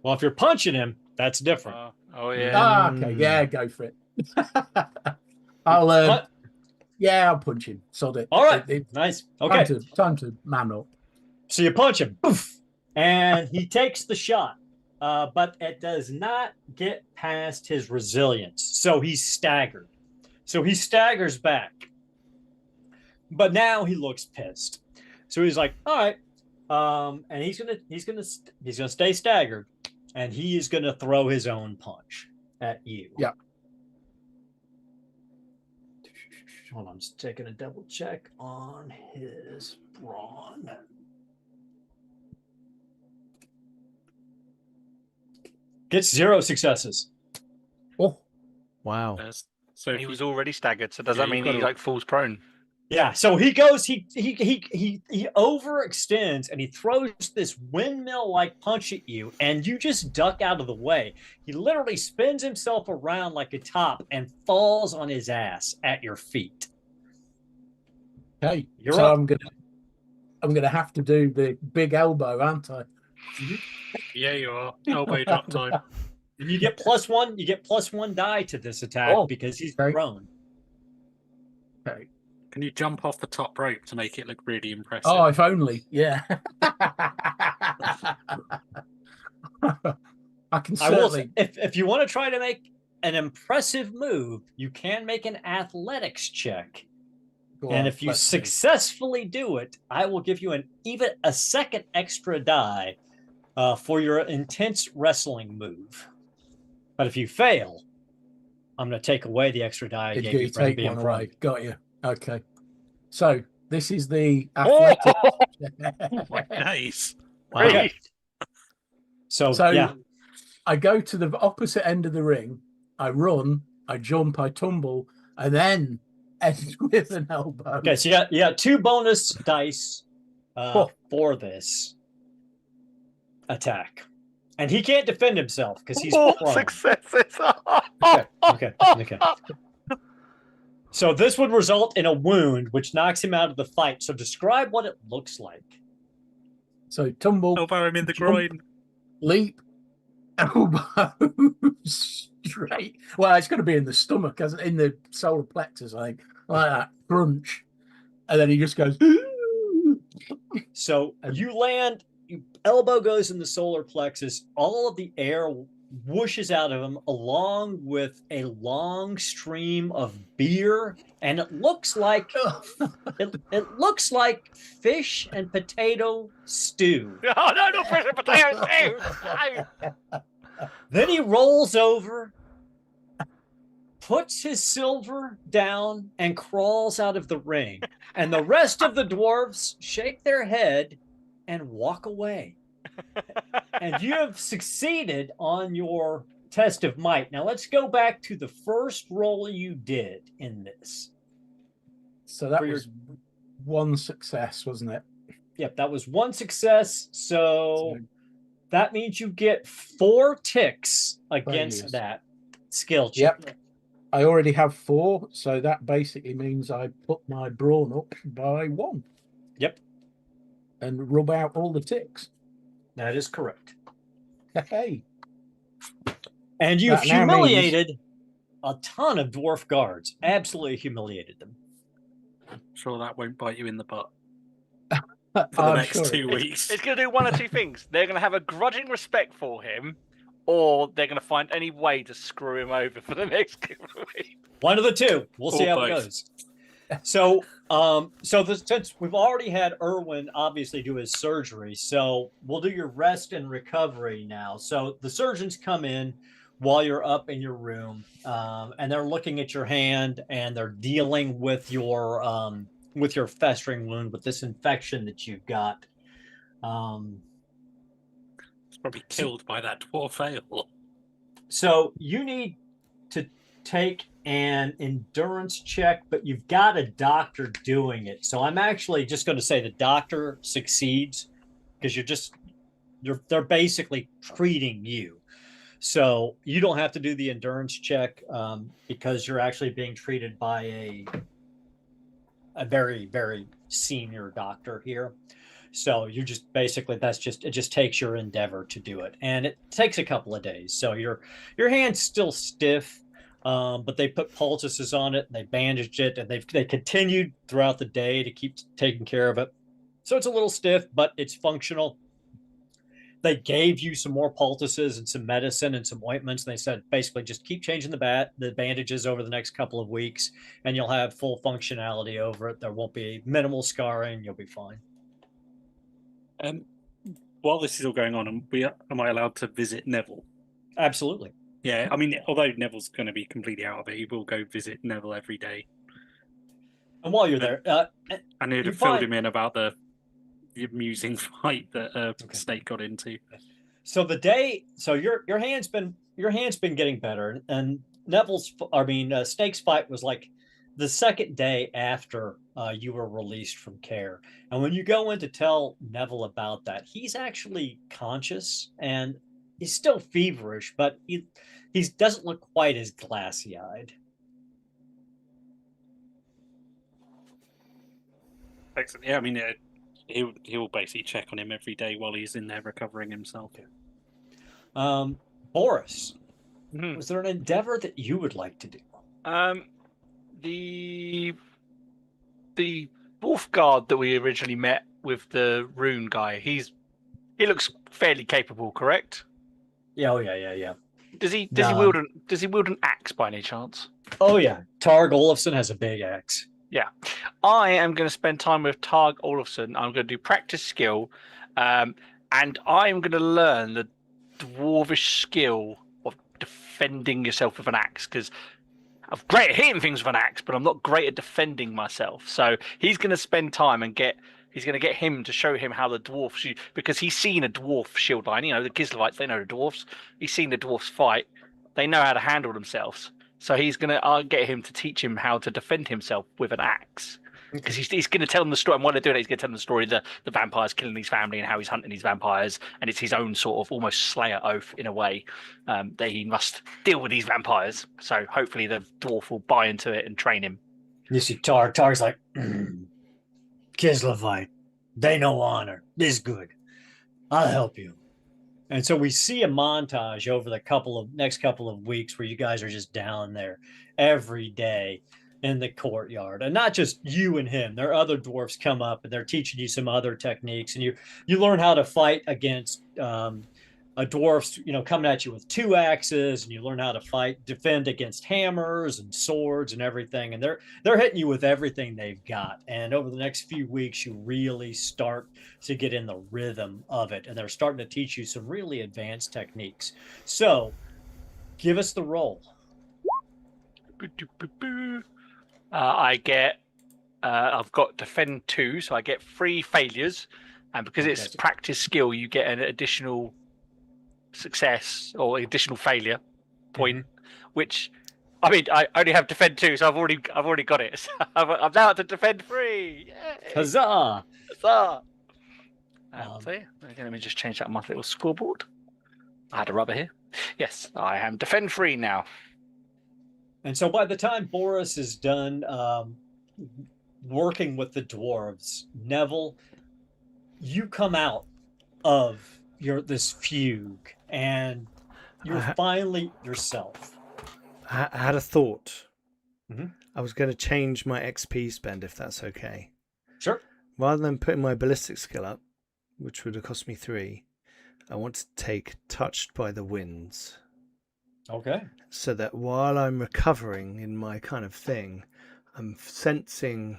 Well, if you're punching him, that's different. Oh yeah. Okay, yeah, go for it. I'll What? yeah, I'll punch him. Sod it. All right. It- Nice. Okay. time to man up. So you punch him, poof, and he takes the shot, but it does not get past his resilience. So he's staggered. So he staggers back, but now he looks pissed. So he's like, "All right," and he's gonna stay staggered, and he is gonna throw his own punch at you. Yeah. Hold on, I'm just taking a double check on his brawn. Gets 0 successes. Oh, Wow. So if He you- was already staggered, so does Yeah, that mean you've he gotta- like falls prone? Yeah, so he goes, he overextends and he throws this windmill-like punch at you, and you just duck out of the way. He literally spins himself around like a top and falls on his ass at your feet. okay. You're so up. I'm gonna have to do the big elbow, aren't I? yeah, you are elbow drop time. And you get +1, you get +1 die to this attack Oh, because he's okay. prone. Okay. Can you jump off the top rope to make it look really impressive? Oh, if only. Yeah. I can I will say, certainly. if you want to try to make an impressive move, you can make an athletics check. Go And on, if you let's see. successfully do it, I will give you even a second extra die for your intense wrestling move. But if you fail, I'm going to take away the extra die I Did gave you you for him take being one prone. away? Got you. Okay. So this is the athletic. Nice. Wow. Okay. So, So yeah. I go to the opposite end of the ring. I run, I jump, I tumble, and then end with an elbow. Okay, so you got 2 bonus dice for this attack. And he can't defend himself because he's More prone. successes. Okay. So this would result in a wound, which knocks him out of the fight. So describe what it looks like. So tumble, Elbow him in the Jump. groin. leap, elbow straight. Well, it's going to be in the stomach, in the solar plexus, I think, like that crunch, and then he just goes. So you land, elbow goes in the solar plexus. All of the air whooshes out of him, along with a long stream of beer, and it looks like it looks like fish and potato stew. Oh no, not fish and potatoes too. No. Then he rolls over, puts his silver down, and crawls out of the ring. And the rest of the dwarves shake their head and walk away. And you have succeeded on your test of might. Now let's go back to the first roll you did in this. So that For your- was one success, wasn't it? Yep, that was 1 success. So So that means you get 4 ticks against Failures. that skill check. Yep. I already have 4, so that basically means I put my brawn up by 1. Yep, And rub out all the ticks. that is correct. Hey. And you've That now means- humiliated a ton of dwarf guards. Absolutely humiliated them. I'm sure that won't bite you in the butt for the I'm next sure 2 it- weeks. It's going to do one or two things. They're going to have a grudging respect for him, or they're going to find any way to screw him over for the next week. One of the two. We'll see Or how it both. goes. Since we've already had Erwin obviously do his surgery, so we'll do your rest and recovery now. So the surgeons come in while you're up in your room, and they're looking at your hand and they're dealing with your festering wound with this infection that you've got. It's probably killed by that dwarf ale. So you need to take an endurance check, but you've got a doctor doing it. So I'm actually just going to say the doctor succeeds because they're basically treating you. So you don't have to do the endurance check because you're actually being treated by a very, very senior doctor here. So you just basically it just takes your endeavor to do it, and it takes a couple of days. So your hand's still stiff, but they put poultices on it and they bandaged it, and they continued throughout the day to keep taking care of it. So it's a little stiff, but it's functional. They gave you some more poultices and some medicine and some ointments. And they said basically just keep changing the bandages over the next couple of weeks, and you'll have full functionality over it. There won't be minimal scarring. You'll be fine. While this is all going on, am I allowed to visit Neville? Absolutely. Yeah, I mean, although Neville's going to be completely out of it, he will go visit Neville every day. And while you're there, and he'd have filled him in about the amusing fight that Snake got into. So your hand's been getting better, and Snake's fight was like the second day after you were released from care. And when you go in to tell Neville about that, he's actually conscious and he's still feverish, but he doesn't look quite as glassy-eyed. Excellent. Yeah, I mean, he'll basically check on him every day while he's in there recovering himself. Boris, was there an endeavor that you would like to do? The Wolf Guard that we originally met with the Rune guy, he looks fairly capable, correct? Yeah, oh yeah. Does he wield an axe by any chance? Oh yeah, Targ Olafson has a big axe. Yeah, I am going to spend time with Targ Olafson. I'm going to do practice skill, and I am going to learn the dwarvish skill of defending yourself with an axe, because I'm great at hitting things with an axe, but I'm not great at defending myself. So he's going to spend time and he's going to get him to show him how the dwarfs, because he's seen a dwarf shield line. You know, the Gislevites, they know the dwarfs. He's seen the dwarfs fight. They know how to handle themselves. So I'll get him to teach him how to defend himself with an axe. Because he's going to tell them the story. And while they're doing it, he's going to tell them the story of the vampires killing his family and how he's hunting these vampires. And it's his own sort of almost slayer oath in a way, that he must deal with these vampires. So hopefully the dwarf will buy into it and train him. You see Targ's like, Kislevite, they know honor. This is good. I'll help you. And so we see a montage over the next couple of weeks where you guys are just down there every day in the courtyard, and not just you and him. There are other dwarfs come up and they're teaching you some other techniques, and you learn how to fight against a dwarf's, coming at you with two axes, and you learn how to defend against hammers and swords and everything. And they're hitting you with everything they've got. And over the next few weeks, you really start to get in the rhythm of it, and they're starting to teach you some really advanced techniques. So give us the roll. I've got defend 2, so I get 3 failures, and because it's practice skill, you get an additional success or additional failure point, which, I mean, I only have defend 2, so I've already got it. So I'm now to defend 3. Yay! Huzzah! Huzzah! Let me just change that on my little scoreboard. I had a rubber here. Yes, I am defend 3 now. And so by the time Boris is done working with the dwarves, Neville, you come out of this fugue, and you're finally yourself. I had a thought. Mm-hmm. I was going to change my XP spend, if that's okay. Sure. Rather than putting my ballistic skill up, which would have cost me 3, I want to take Touched by the Winds. Okay. So that while I'm recovering in my kind of thing, I'm feeling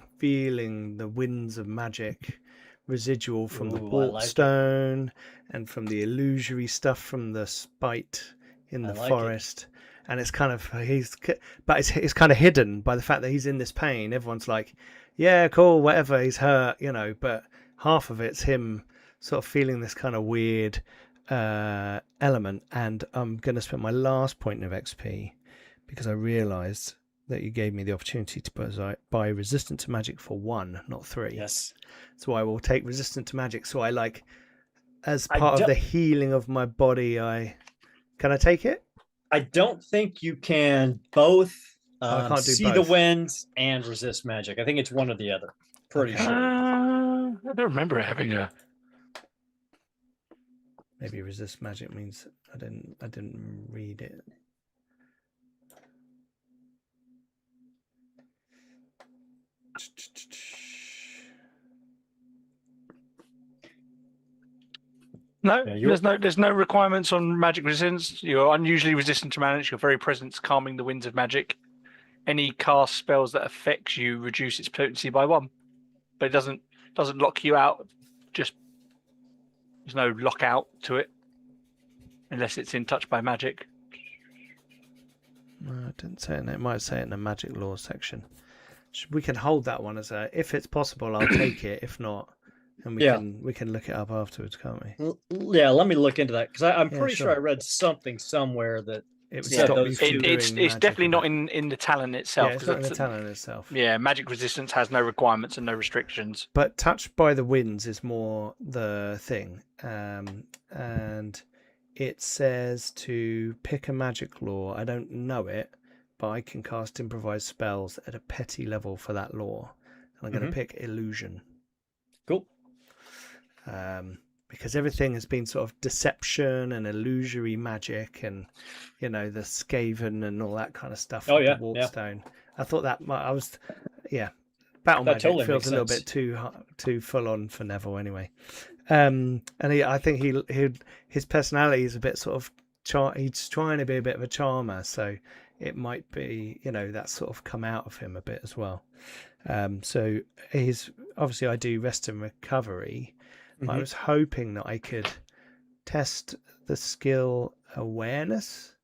the winds of magic residual from the Port Stone and from the illusory stuff from the spite in the forest. And it's kind of it's kind of hidden by the fact that he's in this pain. Everyone's like, yeah, cool, whatever, he's hurt, but half of it's him sort of feeling this kind of weird element. And I'm going to spend my last point of XP because I realized that you gave me the opportunity to buy resistant to magic for 1, not 3. Yes. So I will take resistant to magic. So as part of the healing of my body, can I take it? I don't think you can both I can't do see both. the winds and resist magic. I think it's one or the other. Pretty sure. I don't remember having a. Maybe resist magic means I didn't read it. No, Yeah, there's no requirements on magic resistance. You're unusually resistant to magic. Your very presence calming the winds of magic. Any cast spells that affects you reduce its potency by 1, but it doesn't lock you out. Just there's no lockout to it unless it's in touch by magic. No, I didn't say it. It might say it in the magic law section. We can hold that one as a. If it's possible, I'll take it. If not, and we can look it up afterwards, can't we? Yeah, let me look into that because I'm Yeah, pretty sure sure. I read something somewhere that It would Yeah, stop those you two- from It's doing definitely magic not in the talent itself. Yeah, it's 'cause not in the it's- talent itself. Yeah, magic resistance has no requirements and no restrictions. But touched by the winds is more the thing, and it says to pick a magic law. I don't know it, but I can cast improvised spells at a petty level for that law. And I'm going to pick illusion. Cool. Because everything has been sort of deception and illusory magic, and the Skaven and all that kind of stuff. Oh, with yeah, the yeah. Warpstone. I thought that battle That magic totally feels makes a little sense. bit too full on for Neville anyway. And I think his personality is a bit sort of he's trying to be a bit of a charmer, so it might be that's sort of come out of him a bit as well. So he's obviously I do rest and recovery. I was hoping that I could test the skill awareness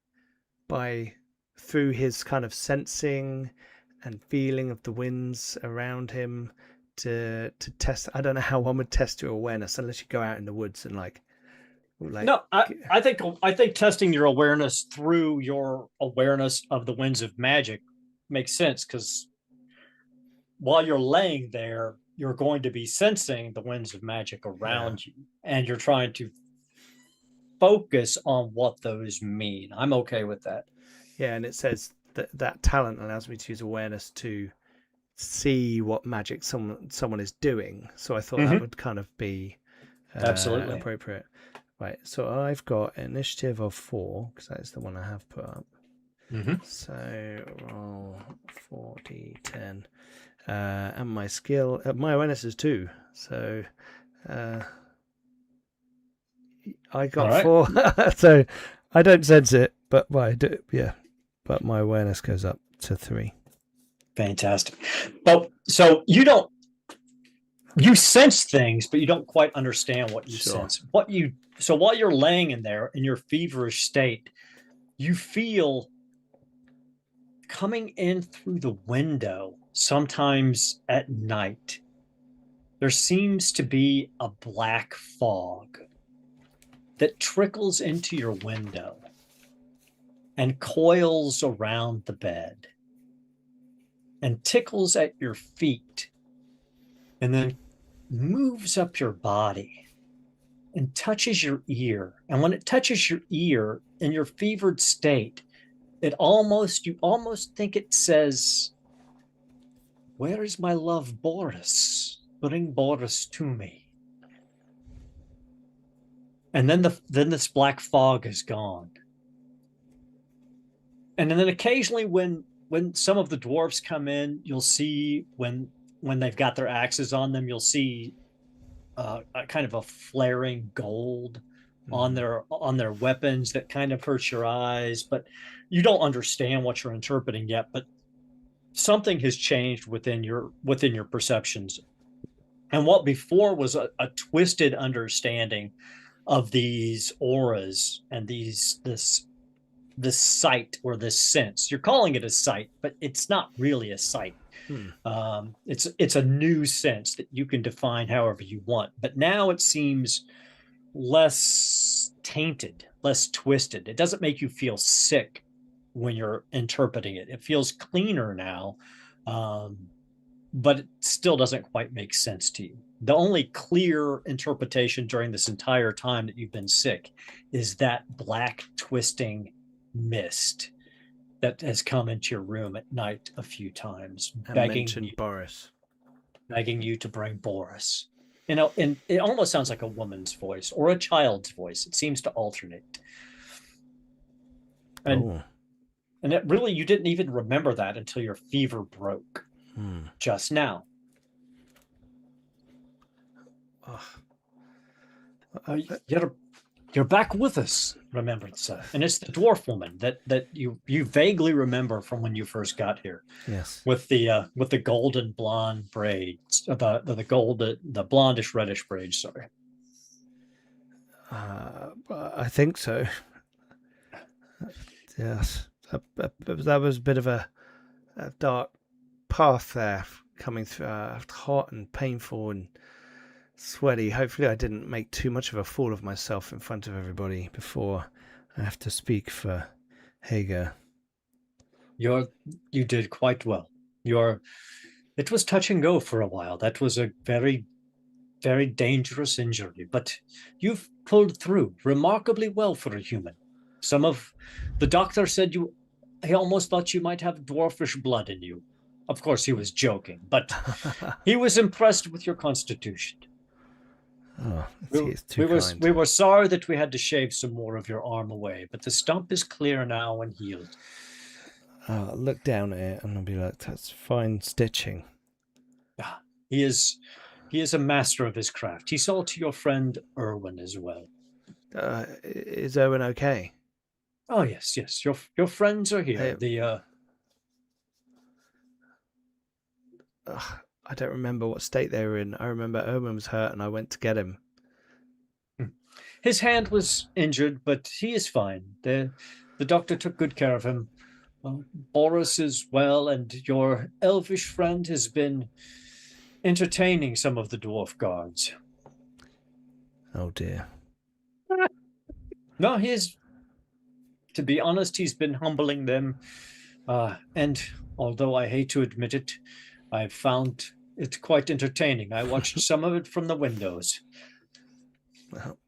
through his kind of sensing and feeling of the winds around him to test. I don't know how one would test your awareness unless you go out in the woods and like No, I think testing your awareness through your awareness of the winds of magic makes sense because while you're laying there, you're going to be sensing the winds of magic around you, and you're trying to focus on what those mean. I'm okay with that. Yeah, and it says that talent allows me to use awareness to see what magic someone is doing. So I thought that would kind of be Absolutely appropriate. Right, so I've got initiative of 4 because that is the one I have put up. So roll 4d10. And my skill, my awareness is 2. So I got 4. So I don't sense it, but I do. Yeah, but my awareness goes up to 3. Fantastic. But so you sense things, but you don't quite understand what you sense. So while you're laying in there in your feverish state, you feel coming in through the window sometimes at night. There seems to be a black fog that trickles into your window and coils around the bed and tickles at your feet and then moves up your body and touches your ear. And when it touches your ear in your fevered state, you almost think it says, "Where is my love, Boris? Bring Boris to me." And then this black fog is gone. And then occasionally when some of the dwarves come in, you'll see when they've got their axes on them, you'll see a kind of a flaring gold on their weapons that kind of hurts your eyes, but you don't understand what you're interpreting yet. But something has changed within your perceptions, and what before was a twisted understanding of these auras and this sight or this sense. You're calling it a sight, but it's not really a sight. It's a new sense that you can define however you want. But now it seems less tainted, less twisted. It doesn't make you feel sick when you're interpreting it. It feels cleaner now, but it still doesn't quite make sense to you. The only clear interpretation during this entire time that you've been sick is that black twisting mist that has come into your room at night a few times, And begging you to bring Boris. And it almost sounds like a woman's voice or a child's voice. It seems to alternate. And it really, you didn't even remember that until your fever broke. just now. You're back with us, Remembrance, and it's the dwarf woman that you vaguely remember from when you first got here. Yes. With the golden blonde braids, the blondish reddish braids. Sorry. I think so. Yes, that was a bit of a dark path there, coming through, hot and painful and sweaty. Hopefully I didn't make too much of a fool of myself in front of everybody before I have to speak for Hager. You did quite well. It was touch and go for a while. That was a very, very dangerous injury, but you've pulled through remarkably well for a human. The doctor said he almost thought you might have dwarfish blood in you. Of course, he was joking, but he was impressed with your constitution. Oh, it's too kind. We were sorry that we had to shave some more of your arm away, but the stump is clear now and healed. I'll look down at it and I'll be like, that's fine stitching. He is a master of his craft. He saw to your friend Erwin as well. Is Erwin okay? Oh yes. Your friends are here. I don't remember what state they were in. I remember Erwin was hurt and I went to get him. His hand was injured, but he is fine. The doctor took good care of him. Boris is well, and your elvish friend has been entertaining some of the dwarf guards. Oh dear. No, to be honest, he's been humbling them. And although I hate to admit it, I've found it quite entertaining. I watched some of it from the windows.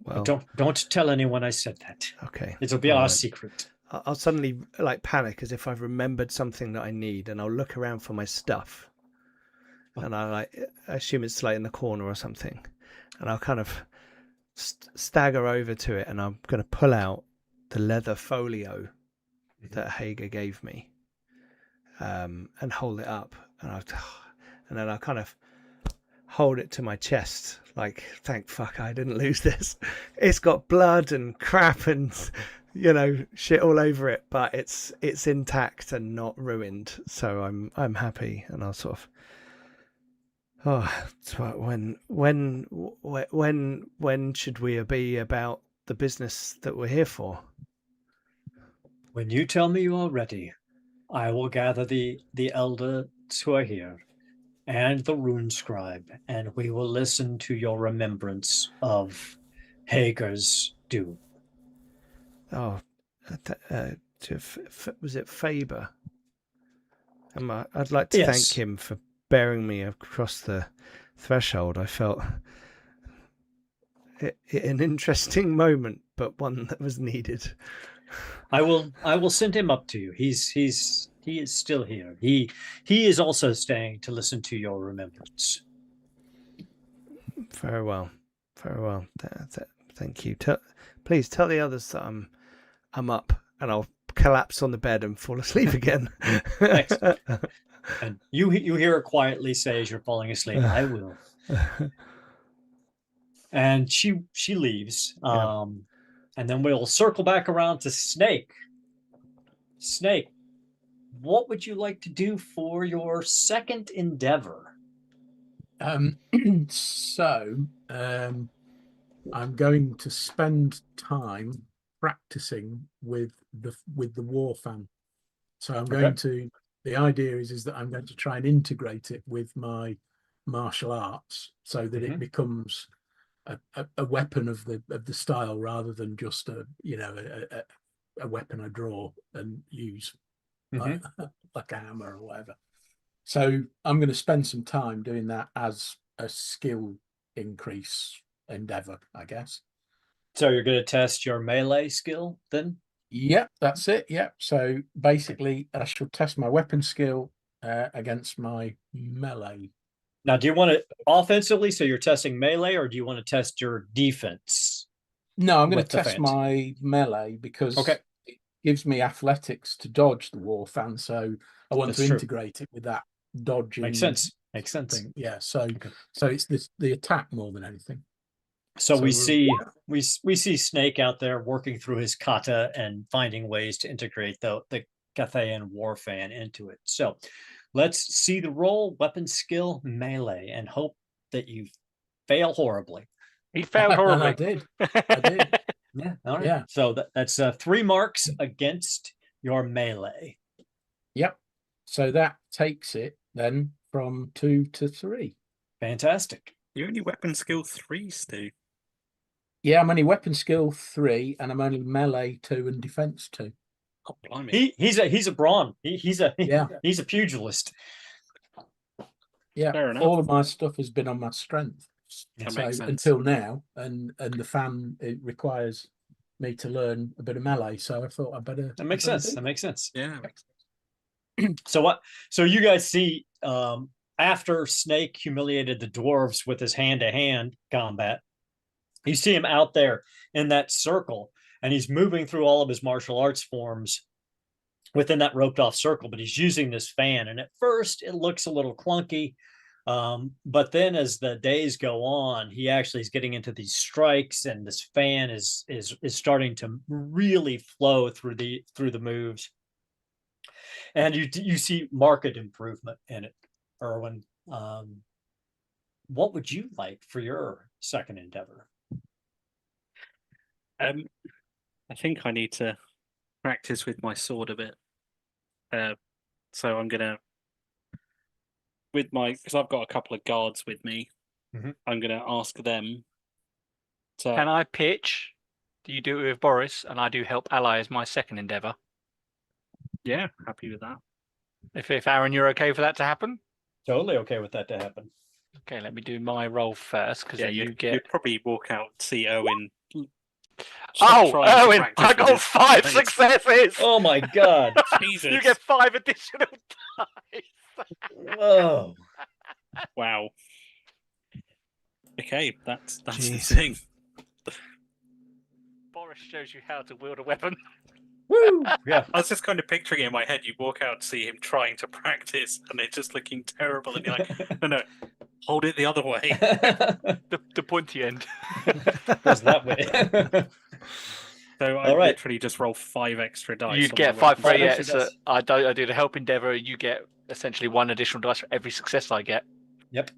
Well, don't tell anyone I said that. Okay. It'll be our secret. I'll suddenly panic as if I've remembered something that I need, and I'll look around for my stuff. And I assume it's in the corner or something. And I'll kind of stagger over to it, and I'm going to pull out the leather folio that Hager gave me, and hold it up, and then I'll kind of hold it to my chest, like, thank fuck I didn't lose this. It's got blood and crap and shit all over it, but it's intact and not ruined, so I'm happy. And I'll sort of, when should we be about the business that we're here for? When you tell me you are ready, I will gather the elders who are here and the rune scribe, and we will listen to your remembrance of Hager's doom. Oh, was it Faber? I'd like to thank him for bearing me across the threshold. I felt an interesting moment, but one that was needed. I will send him up to you. He is still here. He is also staying to listen to your remembrance. Very well. Thank you. Please tell the others that I'm up, and I'll collapse on the bed and fall asleep again. And you hear her quietly say as you're falling asleep, I will. And she leaves. And then we'll circle back around to Snake. Snake, what would you like to do for your second endeavor? So I'm going to spend time practicing with the war fan. So I'm going to. The idea is that I'm going to try and integrate it with my martial arts, so that it becomes a weapon of the style, rather than just a weapon I draw and use like a hammer or whatever. So I'm going to spend some time doing that as a skill increase endeavor, I guess. So you're going to test your melee skill then? Yep, that's it. Yep. So basically, I should test my weapon skill against my melee. Now, do you want it offensively, so you're testing melee, or do you want to test your defense? No, I'm going to test my melee because it gives me athletics to dodge the war fan. So I want to integrate it with that dodging. Makes sense. Makes sense. Thing. Yeah. So it's the attack more than anything. So we we're- see Snake out there working through his kata and finding ways to integrate the Cathayan war fan into it. So let's see the roll, weapon skill, melee, and hope that you fail horribly. He failed horribly. I did. Yeah. All right. Yeah. So that's 3 marks against your melee. Yep. So that takes it then from 2 to 3. Fantastic. You're only weapon skill 3, Stu. Yeah, I'm only weapon skill 3, and I'm only melee 2 and defense 2. Oh, blimey. He's a brawn. He's a pugilist. Yeah. Fair enough. All of my stuff has been on my strength. That So makes sense. until now, and the fan, it requires me to learn a bit of melee. So I thought I better. That makes sense. That makes sense. Yeah. So what? So you guys see, after Snake humiliated the dwarves with his hand-to-hand combat, you see him out there in that circle, and he's moving through all of his martial arts forms within that roped-off circle. But he's using this fan, and at first it looks a little clunky, but then as the days go on, he actually is getting into these strikes, and this fan is starting to really flow through the moves. And you see marked improvement in it, Erwin. What would you like for your second endeavor? I think I need to practice with my sword a bit. So I'm gonna, because I've got a couple of guards with me. Mhm. I'm gonna ask them to. Can I pitch? Do you do it with Boris, and I do help ally as my second endeavor? Yeah, happy with that. If Aaron, you're okay for that to happen? Totally okay with that to happen. Okay, let me do my roll first, because Yeah, you you'd get. probably walk out, see Owen. Oh, trying to Owen! practice I with got his 5 mates. successes. Oh my God! Jesus. You get 5 additional dice. Whoa! Wow. Okay, that's the Jeez. thing. Boris shows you how to wield a weapon. Woo! Yeah. I was just kind of picturing it in my head. You walk out, see him trying to practice, and it's just looking terrible. And you're like, no, hold it the other way. The pointy end. Goes that way. So I All right. literally just roll 5 extra dice. You'd on get my 5 for weapon. Five yeah. extra So dice. I do the help endeavor. You get essentially 1 additional dice for every success I get. Yep.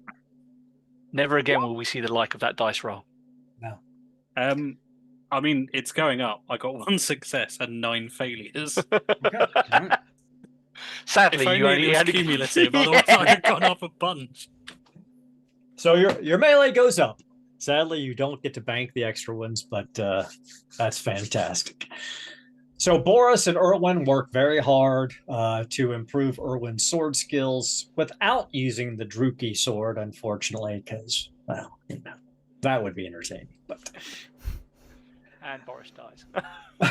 Never again will we see the like of that dice roll. I mean, it's going up. I got 1 success and 9 failures. Sadly, If only you it only was had to cumulative, otherwise I'd have gone up a bunch. So your melee goes up. Sadly, you don't get to bank the extra ones, but that's fantastic. So Boris and Erwin work very hard to improve Erwin's sword skills without using the Druki sword, unfortunately, because, well, that would be entertaining. But And Boris dies.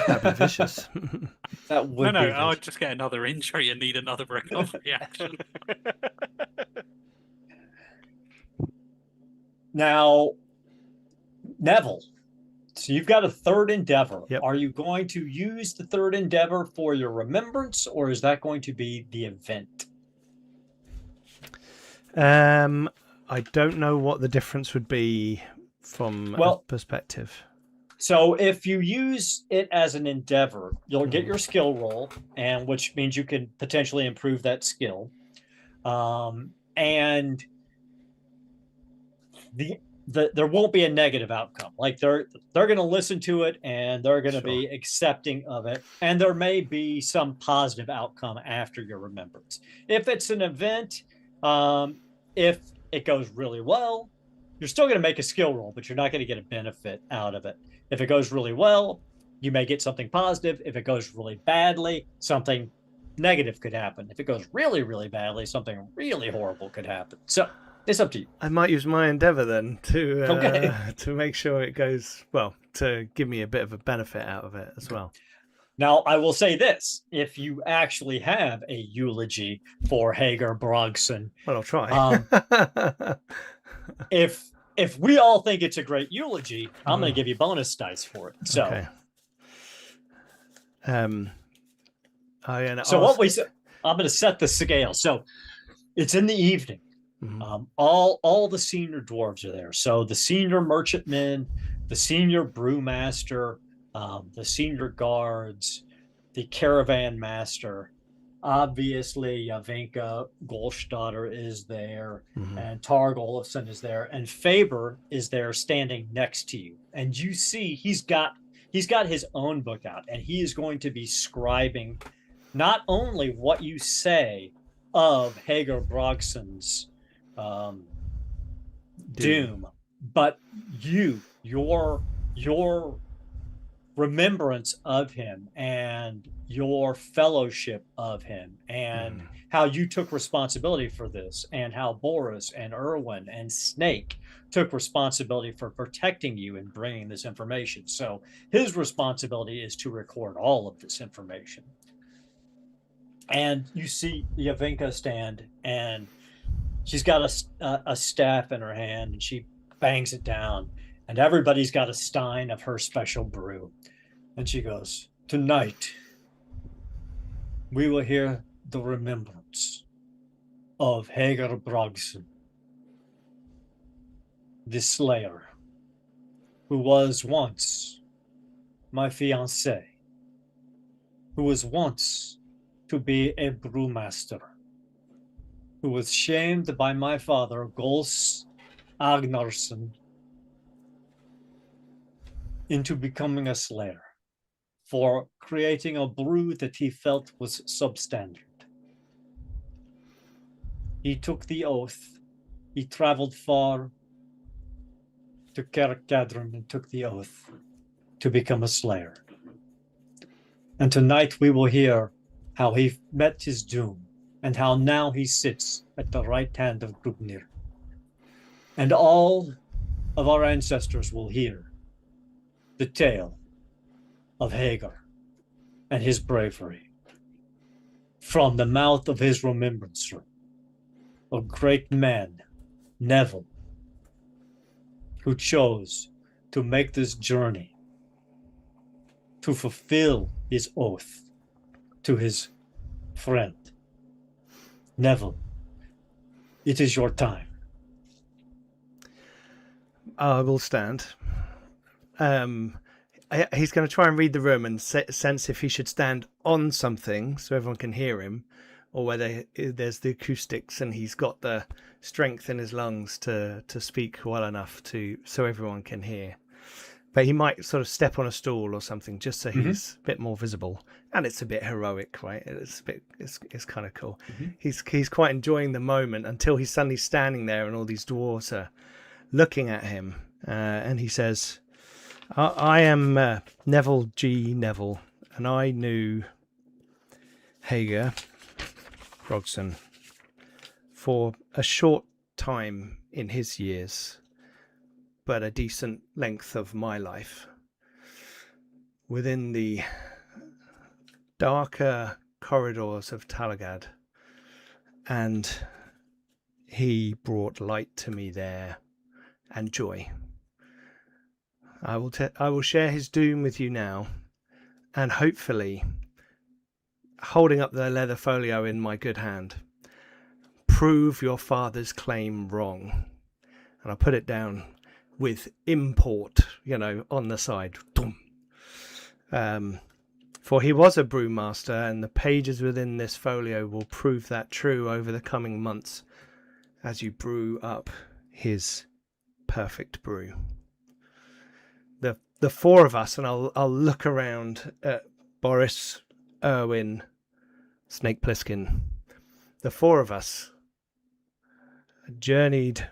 That'd be vicious. that would No, be I'll just get another injury and need another recovery action. Now, Neville, so you've got a third endeavor. Yep. Are you going to use the third endeavor for your remembrance, or is that going to be the event? I don't know what the difference would be from a Well- perspective. So if you use it as an endeavor, you'll get your skill roll, and which means you can potentially improve that skill. And there won't be a negative outcome. Like they're going to listen to it and they're going to be accepting of it, and there may be some positive outcome after your remembrance. If it's an event, if it goes really well, you're still going to make a skill roll, but you're not going to get a benefit out of it. If it goes really well, you may get something positive. If it goes really badly, something negative could happen. If it goes really, really badly, something really horrible could happen. So it's up to you. I might use my endeavour then to Okay. to make sure it goes well, to give me a bit of a benefit out of it as well. Now, I will say this. If you actually have a eulogy for Hagar Brogson, Well, I'll try. if we all think it's a great eulogy, I'm going to give you bonus dice for it. So, Okay. so what we said, I'm going to set the scale. So It's in the evening. All the senior dwarves are there. So the senior merchantmen, the senior brewmaster, the senior guards, the caravan master. Obviously, Yavinka Golstadter is there, and Targ Olafsson is there, and Faber is there standing next to you. And you see he's got his own book out, and he is going to be scribing not only what you say of Hager Brogson's doom, but your remembrance of him and your fellowship of him and how you took responsibility for this, and how Boris and Erwin and Snake took responsibility for protecting you and bringing this information. So his responsibility is to record all of this information. And you see Yavinka stand, and she's got a staff in her hand, and she bangs it down, and everybody's got a stein of her special brew. And she goes, "Tonight, we will hear the remembrance of Hager Brogson, the Slayer, who was once my fiancée, who was once to be a brewmaster, who was shamed by my father, Gols Agnarsson, into becoming a slayer for creating a brew that he felt was substandard. He took the oath. He traveled far to Carrickgadron and took the oath to become a slayer. And tonight we will hear how he met his doom, and how now he sits at the right hand of Grubnir. And all of our ancestors will hear the tale of Hagar and his bravery from the mouth of his remembrancer, a great man, Neville, who chose to make this journey to fulfill his oath to his friend. Neville, it is your time. I will stand. He's going to try and read the room and sense if he should stand on something so everyone can hear him, or whether there's the acoustics and he's got the strength in his lungs to speak well enough so everyone can hear. But he might sort of step on a stool or something just so he's a bit more visible, and it's a bit heroic, right? It's kind of cool. He's quite enjoying the moment until he's suddenly standing there and all these dwarves are looking at him, and he says, I am Neville G. Neville, and I knew Hager Brogson for a short time in his years, but a decent length of my life. Within the darker corridors of Talagaad, and he brought light to me there and joy. I will share his doom with you now, and hopefully, holding up the leather folio in my good hand, prove your father's claim wrong. And I'll put it down with import, on the side. For he was a brewmaster, and the pages within this folio will prove that true over the coming months as you brew up his perfect brew. The four of us, and I'll look around at Boris, Erwin, Snake Plissken. The four of us journeyed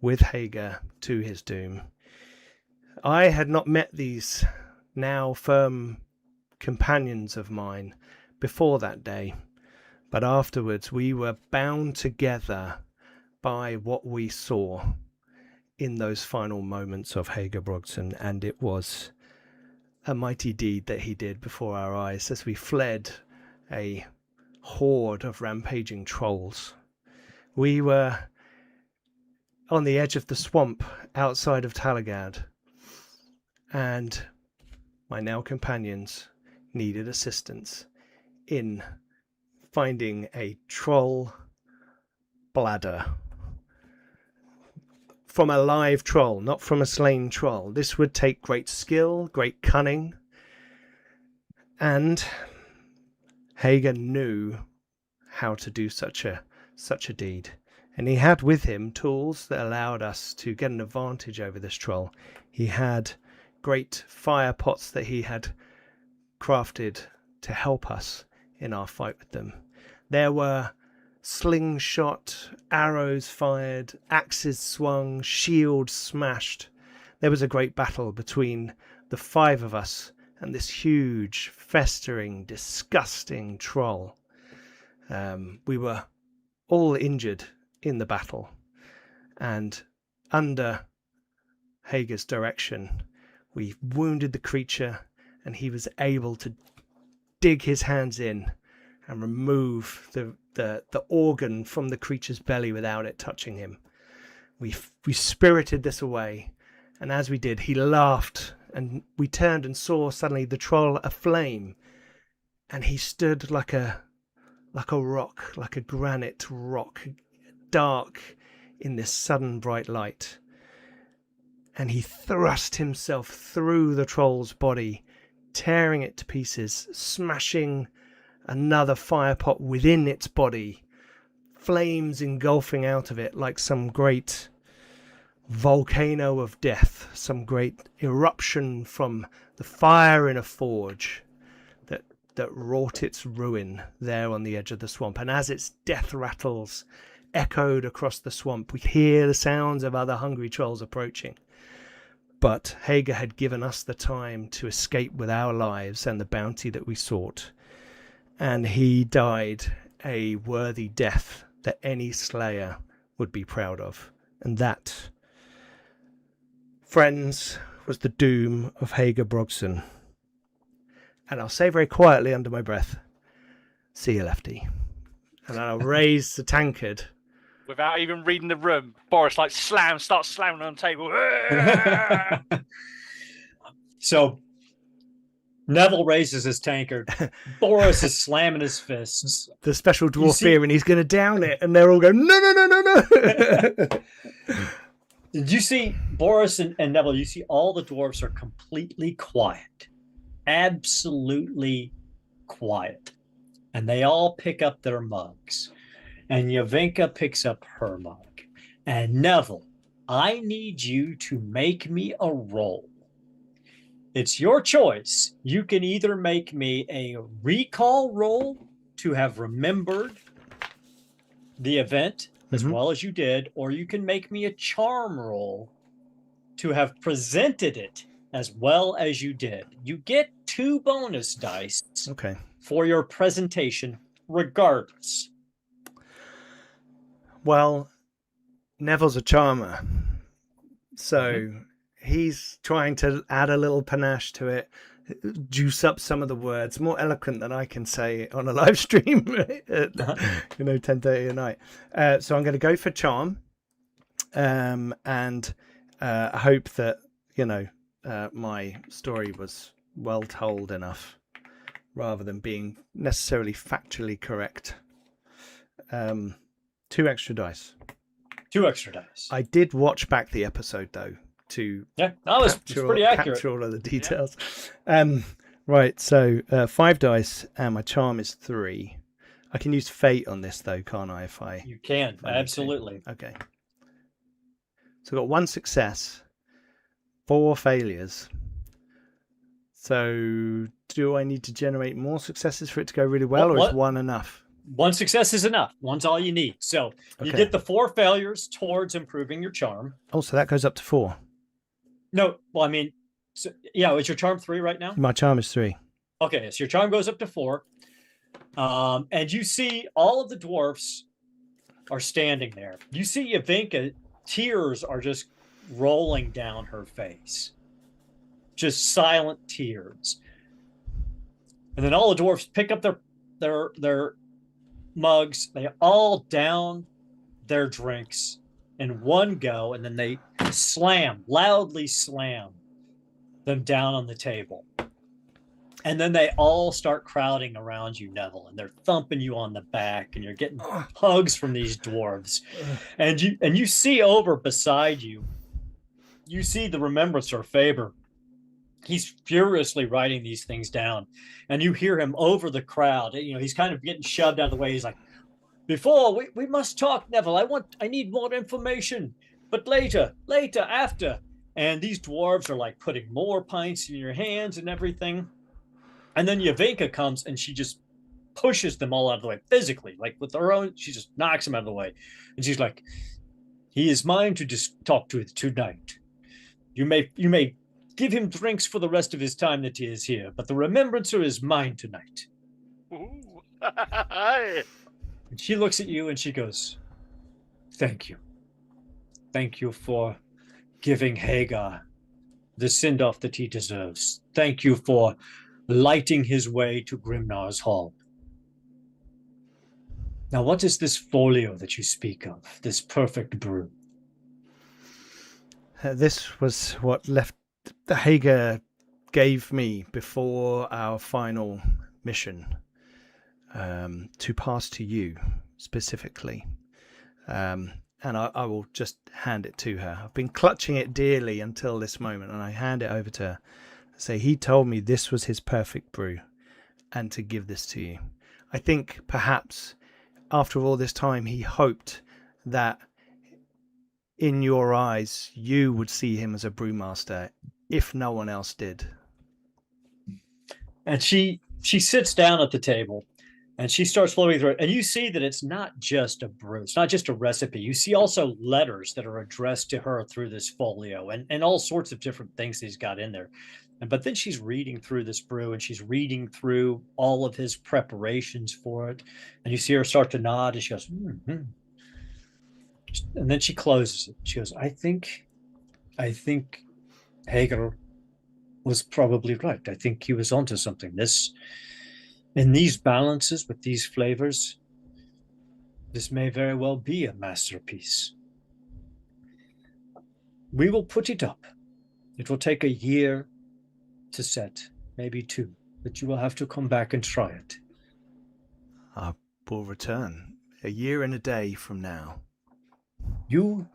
with Hager to his doom. I had not met these now firm companions of mine before that day, but afterwards we were bound together by what we saw in those final moments of Hager Brogson, and it was a mighty deed that he did before our eyes as we fled a horde of rampaging trolls. We were on the edge of the swamp outside of Talagaad, and my now companions needed assistance in finding a troll bladder from a live troll, not from a slain troll. This would take great skill, great cunning, and Hager knew how to do such a deed. And he had with him tools that allowed us to get an advantage over this troll. He had great fire pots that he had crafted to help us in our fight with them. There were slingshot, arrows fired, axes swung, shields smashed. There was a great battle between the 5 of us and this huge, festering, disgusting troll. We were all injured in the battle, and under Hager's direction, we wounded the creature, and he was able to dig his hands in and remove the organ from the creature's belly without it touching him. We spirited this away, and as we did, he laughed, and we turned and saw suddenly the troll aflame, and he stood like a rock, like a granite rock, dark in this sudden bright light. And he thrust himself through the troll's body, tearing it to pieces, smashing another fire pot within its body, flames engulfing out of it like some great volcano of death, some great eruption from the fire in a forge that wrought its ruin there on the edge of the swamp. And as its death rattles echoed across the swamp, we hear the sounds of other hungry trolls approaching. But Hager had given us the time to escape with our lives and the bounty that we sought. And he died a worthy death that any slayer would be proud of. And that, friends, was the doom of Hager Brogson. And I'll say very quietly under my breath, see you, Lefty. And I'll raise the tankard. Without even reading the room, Boris starts slamming on the table. So Neville raises his tankard. Boris is slamming his fists. The special dwarf beer, and he's going to down it, and they're all going, no. Did you see Boris and Neville? You see all the dwarves are completely quiet. Absolutely quiet. And they all pick up their mugs. And Yavinka picks up her mug. And Neville, I need you to make me a roll. It's your choice. You can either make me a recall roll to have remembered the event as well as you did, or you can make me a charm roll to have presented it as well as you did. You get 2 bonus dice for your presentation regardless. Well, Neville's a charmer, so he's trying to add a little panache to it, juice up some of the words, more eloquent than I can say on a live stream at 10:30 at night. So I'm going to go for charm, and I hope that my story was well told enough, rather than being necessarily factually correct. 2 extra dice. 2 extra dice. I did watch back the episode though to pretty accurate. capture all of the details. Right, so 5 dice, and my charm is 3. I can use fate on this though, can't I? You can, absolutely. Okay. So I've got 1 success, 4 failures. So do I need to generate more successes for it to go really well, or is 1 enough? 1 success is enough. 1's all you need. So you get the 4 failures towards improving your charm. Oh, so that goes up to 4. No, well, I mean, is your charm 3 right now? My charm is 3. Okay, so your charm goes up to 4. And you see all of the dwarfs are standing there. You see Yavinka, tears are just rolling down her face. Just silent tears. And then all the dwarfs pick up their mugs. They all down their drinks in one go, and then they loudly slam them down on the table. And then they all start crowding around you, Neville, and they're thumping you on the back, and you're getting hugs from these dwarves. And you see over beside you, you see the Remembrancer Faber. He's furiously writing these things down, and you hear him over the crowd. You know, he's kind of getting shoved out of the way. He's like, before we must talk, Neville. I need more information, but later, after. And these dwarves are like putting more pints in your hands and everything. And then Yavinka comes and she just pushes them all out of the way physically, like with her own. She just knocks them out of the way, and she's like, "He is mine to just talk to tonight. You may give him drinks for the rest of his time that he is here, but the Remembrancer is mine tonight." Ooh. And she looks at you and she goes, "Thank you. Thank you for giving Hagar the send-off that he deserves. Thank you for lighting his way to Grimnar's Hall. Now, what is this folio that you speak of, this perfect brew?" This was what the Hager gave me before our final mission, to pass to you specifically. And I will just hand it to her. I've been clutching it dearly until this moment, and I hand it over to her. I say, he told me this was his perfect brew, and to give this to you. I think perhaps after all this time, he hoped that in your eyes, you would see him as a brewmaster, if no one else did. And she sits down at the table, and she starts flowing through it. And you see that it's not just a brew. It's not just a recipe. You see also letters that are addressed to her through this folio, and all sorts of different things he's got in there. But then she's reading through this brew, and she's reading through all of his preparations for it. And you see her start to nod, and she goes, mm-hmm. And then she closes it. She goes, I think Hager was probably right. I think he was onto something. In these balances with these flavors, this may very well be a masterpiece. We will put it up. It will take a year to set, maybe 2, but you will have to come back and try it. I will return a year and a day from now. You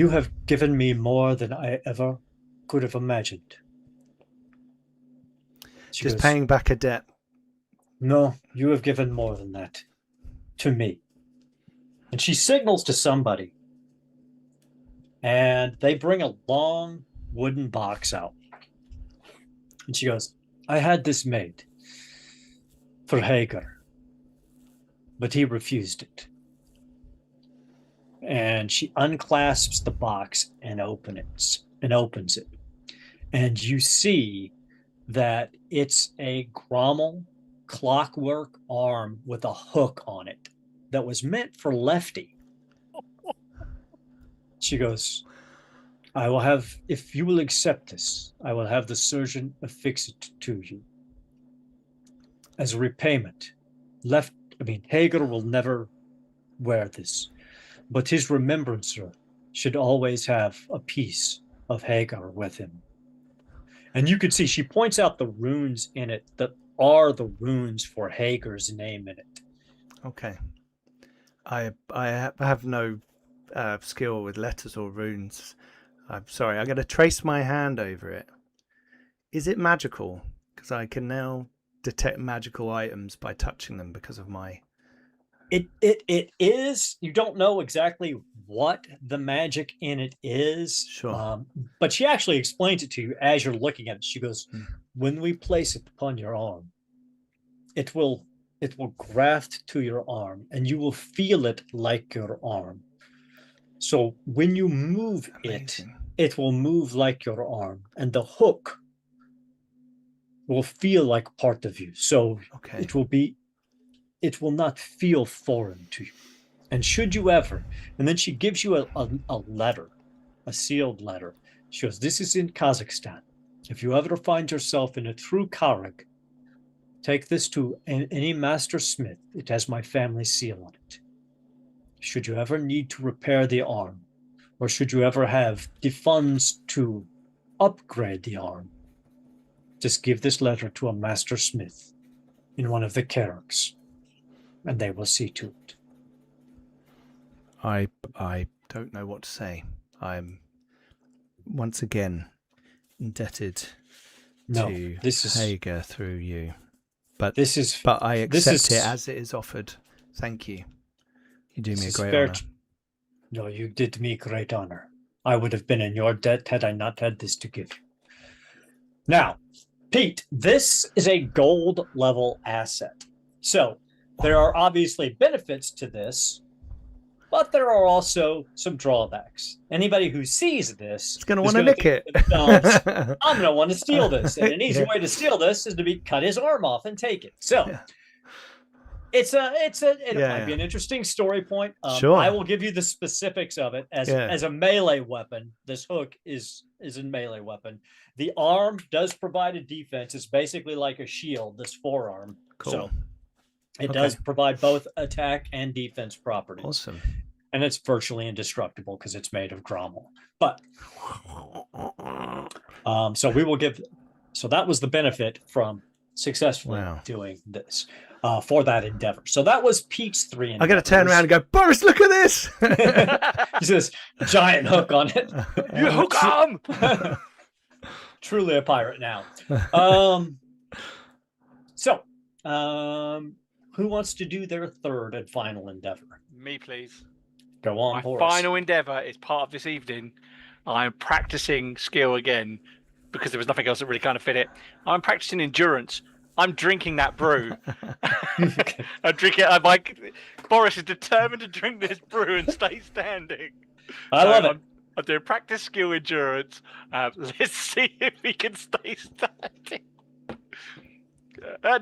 have given me more than I ever could have imagined. She Just goes, paying back a debt. No, you have given more than that to me. And she signals to somebody, and they bring a long wooden box out. And she goes, I had this made for Hagar, but he refused it. And she unclasps the box and opens it. And you see that it's a Grommel clockwork arm with a hook on it that was meant for Lefty. She goes, I will have, if you will accept this, I will have the surgeon affix it to you. As a repayment. Hagar will never wear this, but his remembrancer should always have a piece of Hagar with him. And you could see, she points out the runes in it that are the runes for Hagar's name in it. Okay. I have no skill with letters or runes. I'm sorry. I'm going to trace my hand over it. Is it magical? Because I can now detect magical items by touching them because of my... It is. You don't know exactly what the magic in it is. Sure. But she actually explains it to you as you're looking at it. She goes, when we place it upon your arm, it will graft to your arm, and you will feel it like your arm. So when you move it will move like your arm, and the hook will feel like part of you. So okay. it will not feel foreign to you. And should you ever, and then she gives you a letter, a sealed letter. She goes, this is in Kazakhstan. If you ever find yourself in a true Karag, take this to any master smith. It has my family seal on it. Should you ever need to repair the arm, or should you ever have the funds to upgrade the arm, Just give this letter to a master smith in one of the carracks, and they will see to it. I don't know what to say. I'm once again indebted to Hager through you. But I accept it as it is offered. Thank you. You do me a great honor. No, you did me great honor. I would have been in your debt had I not had this to give you. Now, Pete, this is a gold level asset. So there are obviously benefits to this, but there are also some drawbacks. Anybody who sees this is going to want to nick it. I'm going to want to steal this. And an easy way to steal this is to cut his arm off and take it. So it might be an interesting story point. Sure. I will give you the specifics of it as a melee weapon. This hook is a melee weapon. The arm does provide a defense. It's basically like a shield, this forearm. Cool. So it does provide both attack and defense properties. Awesome. And it's virtually indestructible because it's made of grommel. But so we will give. So that was the benefit from successfully doing this for that endeavor. So that was Pete's 3 endeavors. I got to turn around and go, Boris, look at this. He says, giant hook on it. You hook arm. Truly a pirate now. Who wants to do their third and final endeavor? Me, please. Go on, My Horace. final endeavor is part of this evening. I'm practicing skill again because there was nothing else that really kind of fit it. I'm practicing endurance. I'm drinking that brew. I'm drinking. I'm like, Boris is determined to drink this brew and stay standing. I love it. I'm doing practice skill endurance. Let's see if he can stay standing.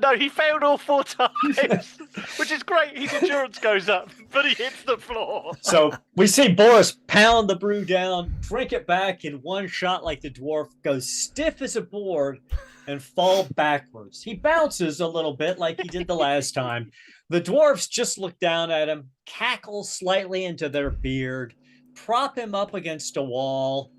No, he failed all 4 times, which is great. His endurance goes up, but he hits the floor. So we see Boris pound the brew down, drink it back in one shot like the dwarf, goes stiff as a board, and fall backwards. He bounces a little bit like he did the last time. The dwarfs just look down at him, cackle slightly into their beard, prop him up against a wall,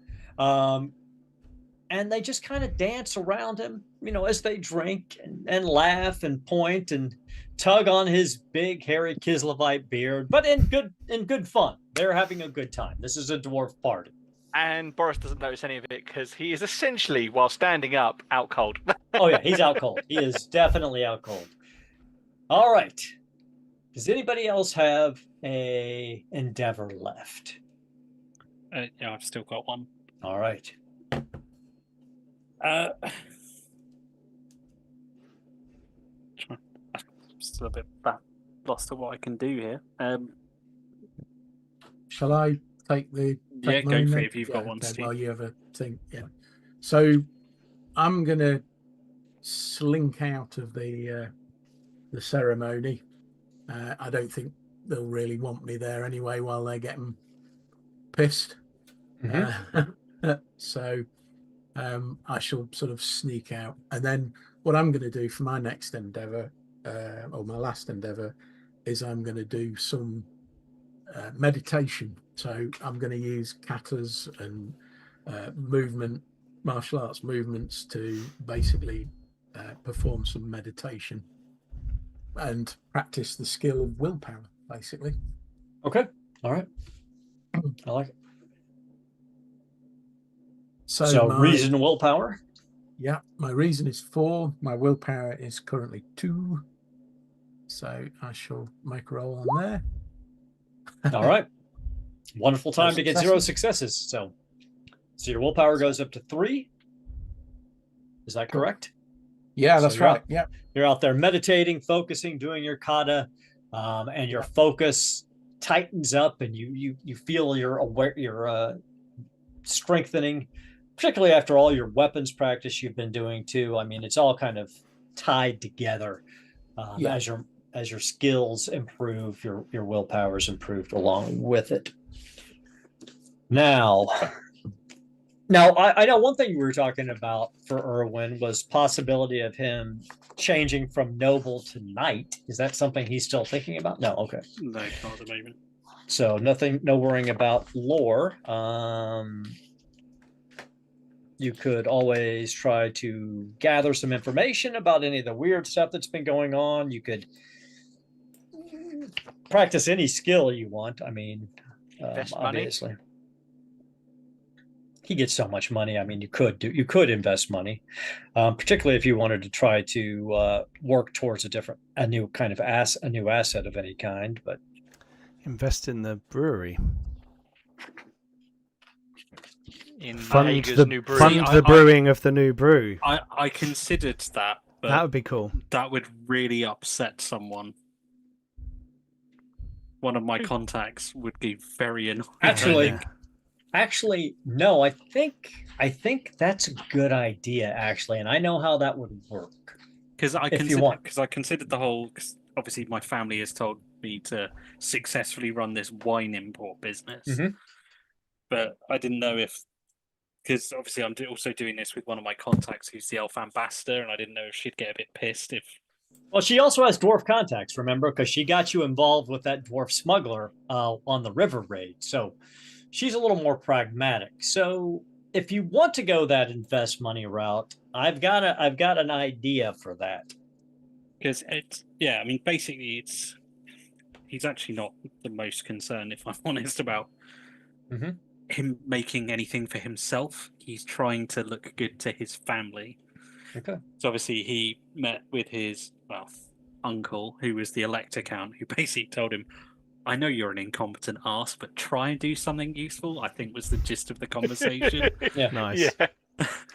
and they just kind of dance around him, as they drink and laugh and point and tug on his big hairy Kislevite beard, but in good fun. They're having a good time. This is a dwarf party. And Boris doesn't notice any of it because he is essentially, while standing up, out cold. Oh yeah, he's out cold. He is definitely out cold. All right. Does anybody else have a endeavor left? Yeah, I've still got one. All right. I'm still a bit lost to what I can do here. Shall I take the... Yeah, go for it if you've got one, Steve. Well, you have a thing, yeah. So I'm going to slink out of the ceremony. I don't think they'll really want me there anyway while they're getting pissed. So I shall sort of sneak out. And then what I'm going to do for my next endeavour, or my last endeavour, is I'm going to do some meditation. So I'm going to use katas and martial arts movements to basically perform some meditation and practice the skill of willpower, basically. Okay. All right. I like it. So reason, willpower? Yeah, my reason is 4. My willpower is currently 2. So I shall make a roll on there. All right. Wonderful time to get 0 successes. So your willpower goes up to 3. Is that correct? Yeah, that's right. Yeah. You're out there meditating, focusing, doing your kata, and your focus tightens up, and you feel you're strengthening, particularly after all your weapons practice you've been doing too. I mean, it's all kind of tied together. As your skills improve, your willpower is improved along with it. Now I know one thing we were talking about for Erwin was possibility of him changing from noble to knight. Is that something he's still thinking about? No. Okay. No, not at the moment. So no worrying about lore. You could always try to gather some information about any of the weird stuff that's been going on. You could practice any skill you want. I mean, Invest money? obviously. He gets so much money. I mean, you could invest money, particularly if you wanted to try to work towards a new asset of any kind. But Invest in the brewery. In Fund Hager's the new brewery. fund the brewing of the new brew. I considered that, but That would be cool. that would really upset someone. One of my contacts would be very annoyed. Actually, no. I think that's a good idea. Actually, and I know how that would work. Because I If you want. considered the whole. Cause obviously, my family has told me to successfully run this wine import business, Mhm. but I didn't know if. Because obviously, I'm also doing this with one of my contacts who's the elf ambassador, and I didn't know if she'd get a bit pissed if. Well, she also has dwarf contacts, remember, because she got you involved with that dwarf smuggler on the river raid. So she's a little more pragmatic. So if you want to go that invest money route, I've got an idea for that. Because I mean, basically, he's actually not the most concerned, if I'm honest, about Mhm. him making anything for himself. He's trying to look good to his family. Okay. So obviously he met with his uncle, who was the Elector Count, who basically told him, I know you're an incompetent ass, but try and do something useful, I think was the gist of the conversation. Yeah. Nice. Yeah.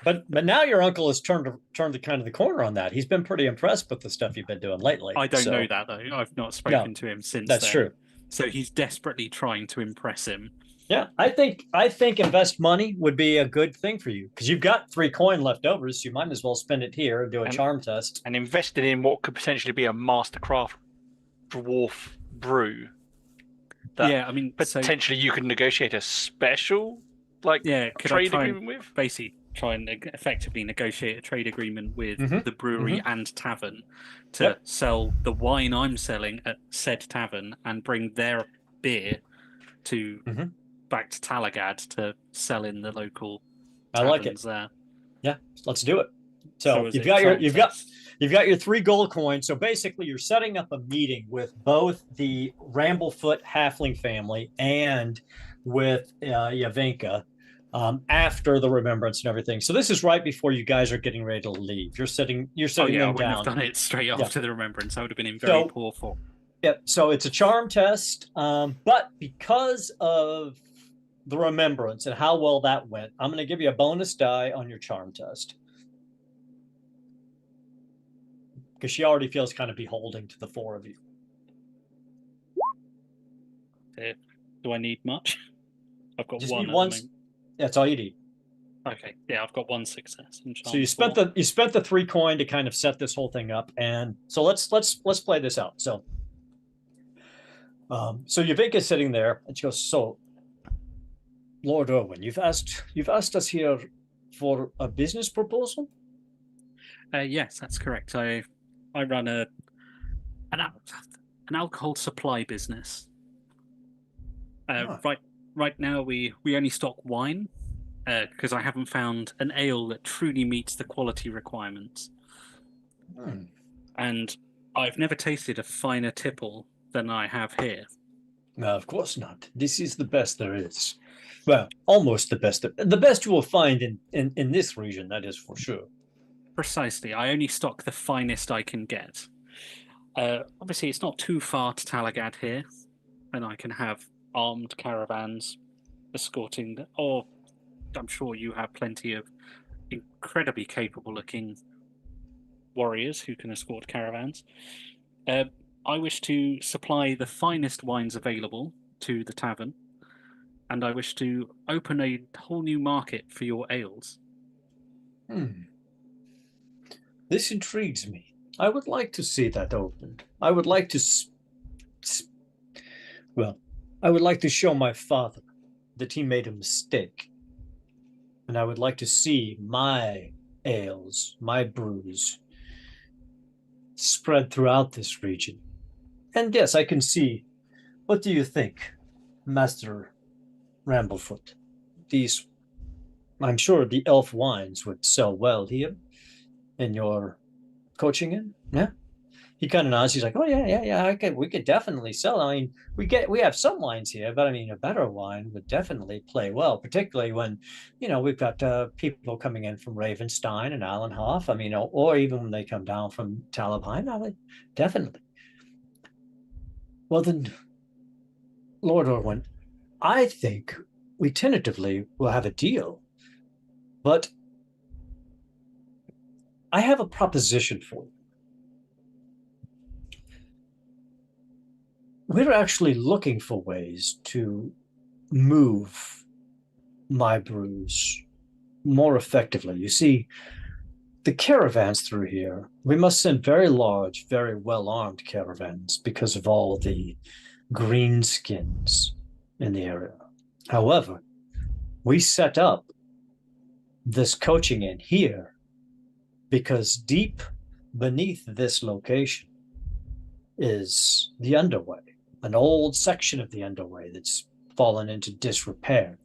But now your uncle has turned the kind of the corner on that. He's been pretty impressed with the stuff you've been doing lately. I don't so- know that, though. I've not spoken to him since That's then. true. So he's desperately trying to impress him. Yeah, I think invest money would be a good thing for you because you've got 3 coin left over, so you might as well spend it here and do a charm test. And invested in what could potentially be a mastercraft dwarf brew. That Yeah, I mean, potentially you could negotiate a special trade agreement with. Basically, try and effectively negotiate a trade agreement with Mhm, the brewery and tavern to sell the wine I'm selling at said tavern and bring their beer to back to Talagaad to sell in the local I like it. taverns there. Yeah, let's do it. So is you've it got charm test? you've got your 3 gold coins. So basically, you're setting up a meeting with both the Ramblefoot halfling family and with Yavinka after the remembrance and everything. So this is right before you guys are getting ready to leave. You're sitting I them wouldn't down. have done it straight after the remembrance. I would have been in very poor form. Yep. So it's a charm test, but because of the remembrance and how well that went, I'm going to give you a bonus die on your charm test because she already feels kind of beholding to the 4 of you. Do I need much? I've got Just one. need one. That's all you need. Okay, yeah, I've got 1 success. In So you spent the 3 coin to kind of set this whole thing up, and so let's play this out. So, Yavinka's sitting there, and she goes, "So, Lord Owen, you've asked us here for a business proposal?" Yes, that's correct. I run an alcohol supply business. Right now we only stock wine because I haven't found an ale that truly meets the quality requirements. And I've never tasted a finer tipple than I have here. No, of course not. This is the best there is. Well, almost the best. The best you will find in this region, that is for sure. Precisely. I only stock the finest I can get. Obviously, it's not too far to Talagaad here, and I can have armed caravans escorting, or I'm sure you have plenty of incredibly capable-looking warriors who can escort caravans. I wish to supply the finest wines available to the tavern, and I wish to open a whole new market for your ales. This intrigues me. I would like to see that opened. I would like to I would like to show my father that he made a mistake. And I would like to see my ales, my brews, spread throughout this region. And yes, I can see. What do you think, Master Ramblefoot? These I'm sure the elf wines would sell well here in your coaching in. Yeah. He kind of nods. He's like, "Oh yeah. We could definitely sell. I mean, we have some wines here, but I mean, a better wine would definitely play well, particularly when, we've got people coming in from Ravenstein and Allenhof. I mean, or even when they come down from Talabheim. I would definitely. Well then, Lord Orwin, I think we tentatively will have a deal, but I have a proposition for you. We're actually looking for ways to move my brews more effectively. You see, the caravans through here, we must send very large, very well-armed caravans because of all the greenskins in the area. However, we set up this coaching in here because deep beneath this location is the underway, an old section of the underway that's fallen into disrepair.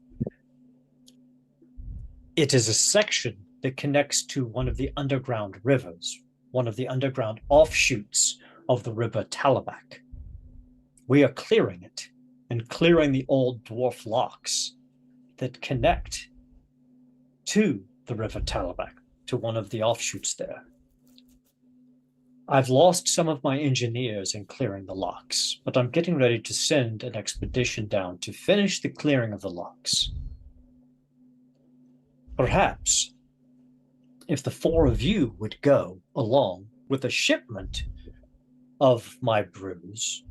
It is a section that connects to one of the underground rivers, one of the underground offshoots of the river Talagaad. We are clearing it and clearing the old dwarf locks that connect to the river Talagaad, to one of the offshoots there. I've lost some of my engineers in clearing the locks, but I'm getting ready to send an expedition down to finish the clearing of the locks. Perhaps, if the four of you would go along with a shipment of my brews,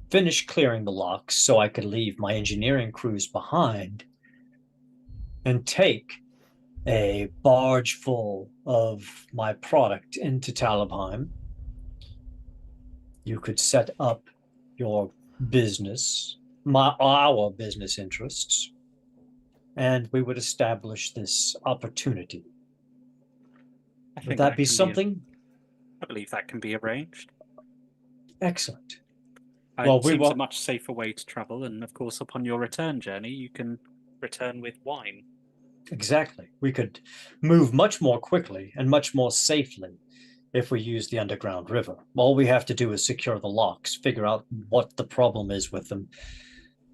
finish clearing the locks so I could leave my engineering crews behind, and take a barge full of my product into Talabheim, you could set up your business, our business interests, and we would establish this opportunity. Would that be something? I believe that can be arranged. Excellent. It seems a much safer way to travel, and of course, upon your return journey, you can return with wine. Exactly. We could move much more quickly and much more safely if we use the underground river. All we have to do is secure the locks, figure out what the problem is with them.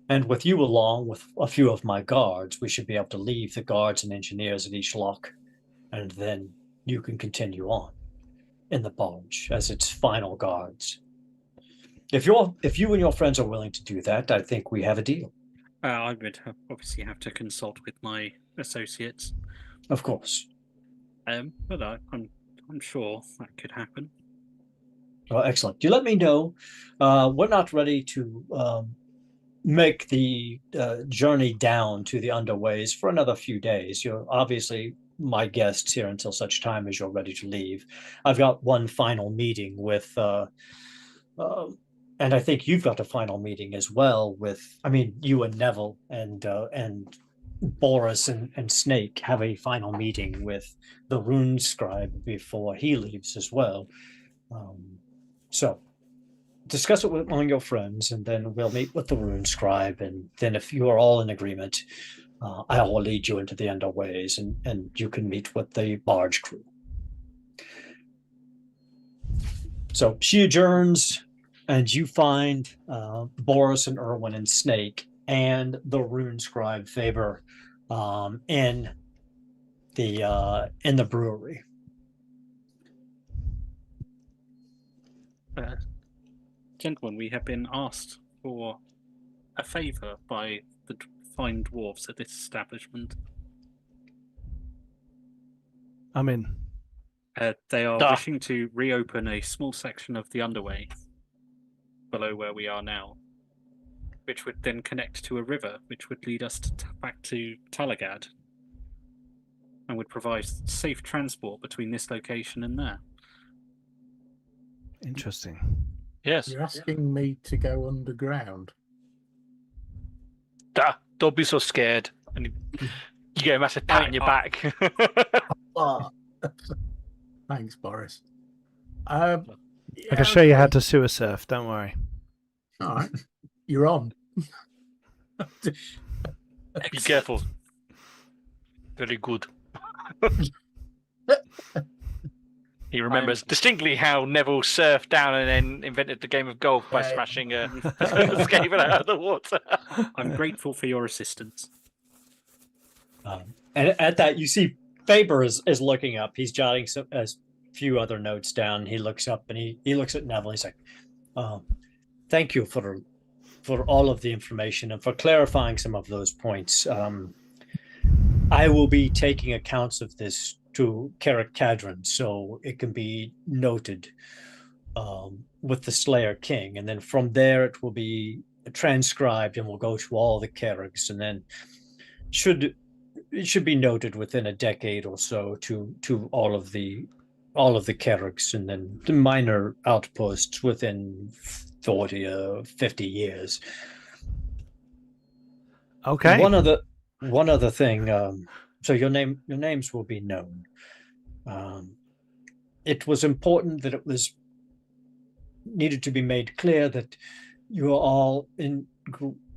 And with you along with a few of my guards, we should be able to leave the guards and engineers at each lock, and then you can continue on in the barge as its final guards. If you and your friends are willing to do that, I think we have a deal. I would obviously have to consult with my associates. Of course. But I'm sure that could happen. Well, excellent. You let me know. We're not ready to make the journey down to the underways for another few days. You're obviously my guests here until such time as you're ready to leave. I've got one final meeting with, and I think you've got a final meeting as well with, you and Neville and Boris and Snake have a final meeting with the rune scribe before he leaves as well. So discuss it with among your friends, and then we'll meet with the rune scribe, and then if you are all in agreement, I will lead you into the underways, and you can meet with the barge crew. So she adjourns, and you find Boris and Erwin and Snake and the rune scribe Faber in the brewery. Gentlemen, we have been asked for a favour by the fine dwarves at this establishment. I'm in. They are wishing to reopen a small section of the underway below where we are now, which would then connect to a river, which would lead us back to Talagaad, and would provide safe transport between this location and there. Interesting. Yes. You're asking me to go underground? Don't be so scared. And you get a massive pat on your back. Oh. Thanks, Boris. I can show you how to sewer surf. Don't worry. All right, you're on. Be careful. Very good. He remembers distinctly how Neville surfed down and then invented the game of golf by smashing escaping out of the water. I'm grateful for your assistance. And at that, you see Faber is looking up. He's jotting a few other notes down. He looks up and he looks at Neville. He's like, thank you for all of the information and for clarifying some of those points. I will be taking accounts of this to Carrick Cadron so it can be noted with the Slayer King. And then from there, it will be transcribed and will go to all the Carricks. And then it should be noted within a decade or so to all of the Carricks, and then the minor outposts within 40 or 50 years. Okay. One other thing. So your names will be known. It was important that it was needed to be made clear that you are all in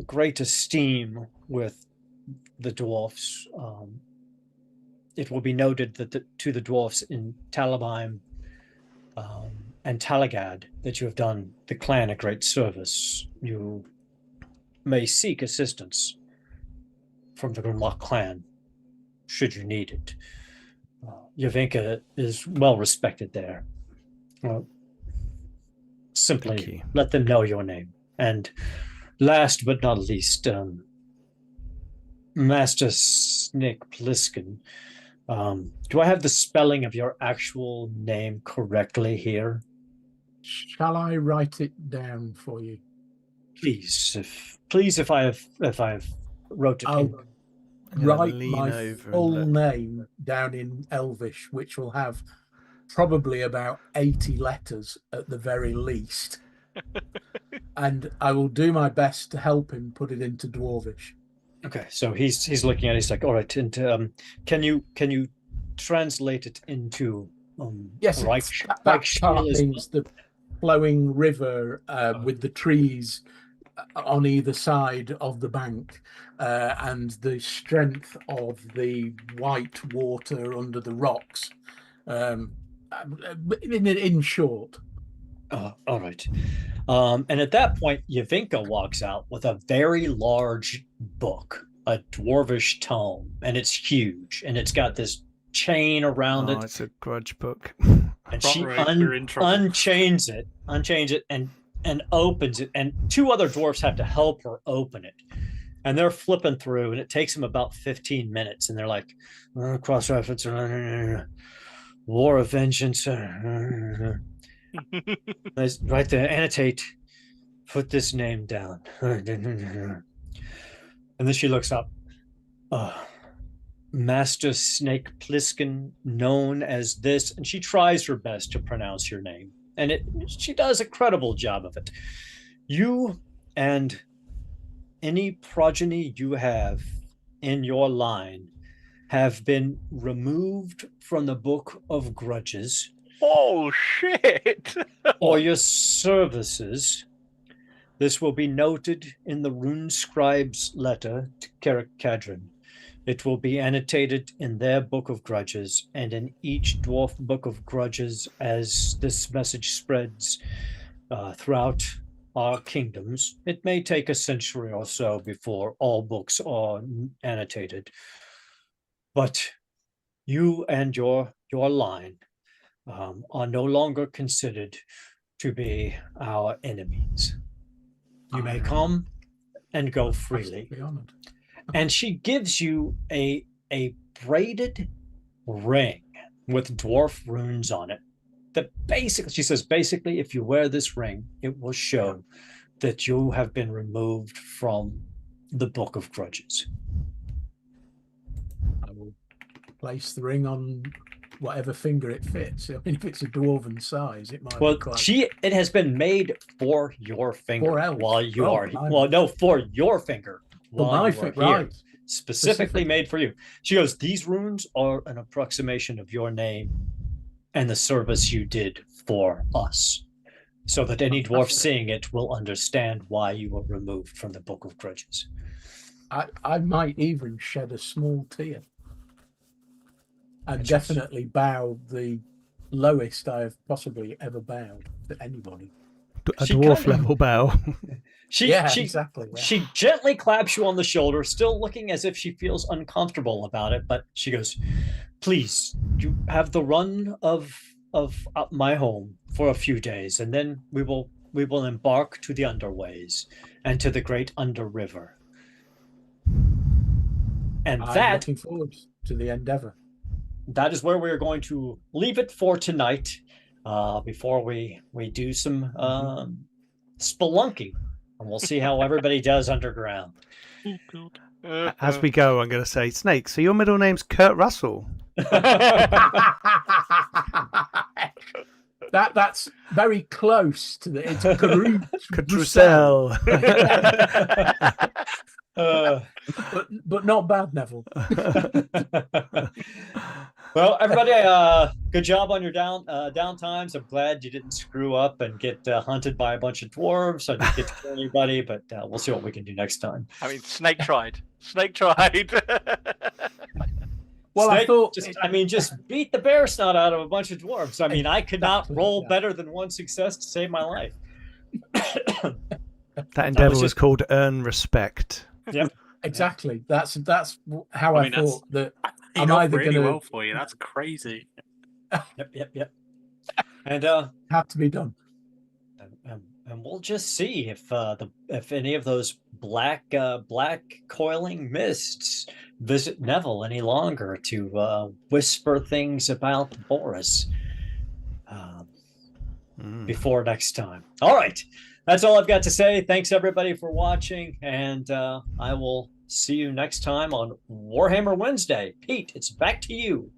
great esteem with the dwarfs. It will be noted that to the dwarfs in Talabheim and Talagaad that you have done the clan a great service. You may seek assistance from the Grimlock clan should you need it. Yavinka is well respected there. Simply let them know your name. And last but not least, Master Snake Plissken. Do I have the spelling of your actual name correctly here? Shall I write it down for you? Please, if I have wrote it. I'll write my full name down in Elvish, which will have probably about 80 letters at the very least. And I will do my best to help him put it into Dwarvish. Okay, so he's looking at it, he's like, all right, and can you translate it into yes, that part means the flowing river with the trees on either side of the bank, and the strength of the white water under the rocks. In short. All right. And at that point, Yavinka walks out with a very large book, a dwarvish tome, and it's huge, and it's got this chain around it. It's a grudge book. And she unchains it, and opens it, and two other dwarfs have to help her open it. And they're flipping through, and it takes them about 15 minutes, and they're like, cross-reference, War of Vengeance. Right there, annotate, put this name down. And then she looks up. Master Snake Plissken, known as this, and she tries her best to pronounce your name. And she does a credible job of it. You and any progeny you have in your line have been removed from the Book of Grudges. Oh, shit! Or your services. This will be noted in the Rune Scribe's letter to Carrick Cadron. It will be annotated in their Book of Grudges and in each dwarf Book of Grudges as this message spreads throughout our kingdoms. It may take a century or so before all books are annotated. But you and your line are no longer considered to be our enemies. You may come and go freely. And she gives you a braided ring with dwarf runes on it. That basically, she says, basically, if you wear this ring, it will show that you have been removed from the Book of Grudges. I will place the ring on whatever finger it fits. I mean, if it's a dwarven size, it might. Well, it has been made for your finger while you are. Well, no, for your finger. My finger, right? Specifically made for you. She goes, these runes are an approximation of your name and the service you did for us, so that any dwarf seeing it will understand why you were removed from the Book of Grudges. I might even shed a small tear. and Which is- definitely bow the lowest I have possibly ever bowed to anybody. A She dwarf kinda- level bow. She Yeah, she exactly. Yeah. she gently claps you on the shoulder, still looking as if she feels uncomfortable about it, but she goes, "Please, you have the run of my home for a few days, and then we will embark to the underways and to the great under river." And I'm looking forward to the endeavor. that is where we are going to leave it for tonight, before we do some spelunking, and we'll see how everybody does underground. Oh, God. As we go, I'm going to say, Snake, so your middle name's Kurt Russell. That's very close to the. It's Roussel. but not bad, Neville. Well, everybody, good job on your downtimes. I'm glad you didn't screw up and get hunted by a bunch of dwarves. I didn't get to kill anybody, but we'll see what we can do next time. I mean, Snake tried. Snake tried. Well, Snake, I thought. just beat the bear snot out of a bunch of dwarves. I mean, I could not Exactly, roll yeah. better than one success to save my life. That endeavor was just- called Earn Respect. Yep. Exactly. That's how I I mean, that's- thought that. He I'm rolled either really going to well for you. That's crazy. Yep. And have to be done. and we'll just see if any of those black coiling mists visit Neville any longer to whisper things about Boris before next time. All right, that's all I've got to say. Thanks everybody for watching, and I will see you next time on Warhammer Wednesday. Pete, it's back to you.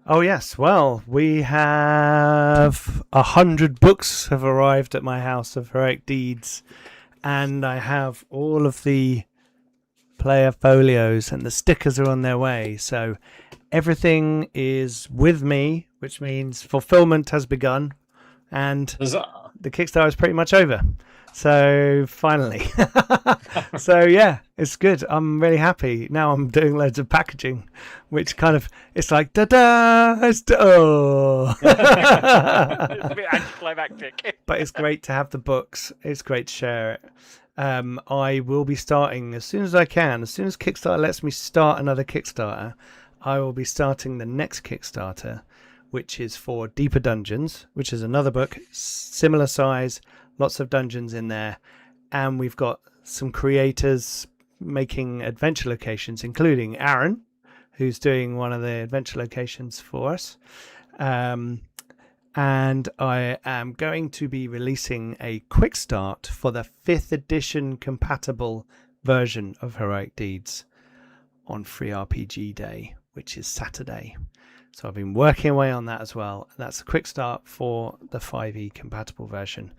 Oh yes, well, we have 100 books have arrived at my house of heroic deeds, and I have all of the player folios and the stickers are on their way. So everything is with me, which means fulfillment has begun, and Huzzah. the Kickstarter is pretty much over. So finally, so yeah, it's good. I'm really happy. Now I'm doing loads of packaging, which kind of, it's like, da-da, oh. It's a bit anticlimactic. But it's great to have the books. It's great to share it. I will be starting as soon as I can. As soon as Kickstarter lets me start another Kickstarter, I will be starting the next Kickstarter, which is for Deeper Dungeons, which is another book, similar size, lots of dungeons in there. And we've got some creators making adventure locations, including Aaron, who's doing one of the adventure locations for us. And I am going to be releasing a quick start for the 5th edition compatible version of Heroic Deeds on Free RPG Day, which is Saturday. So I've been working away on that as well. That's a quick start for the 5e compatible version.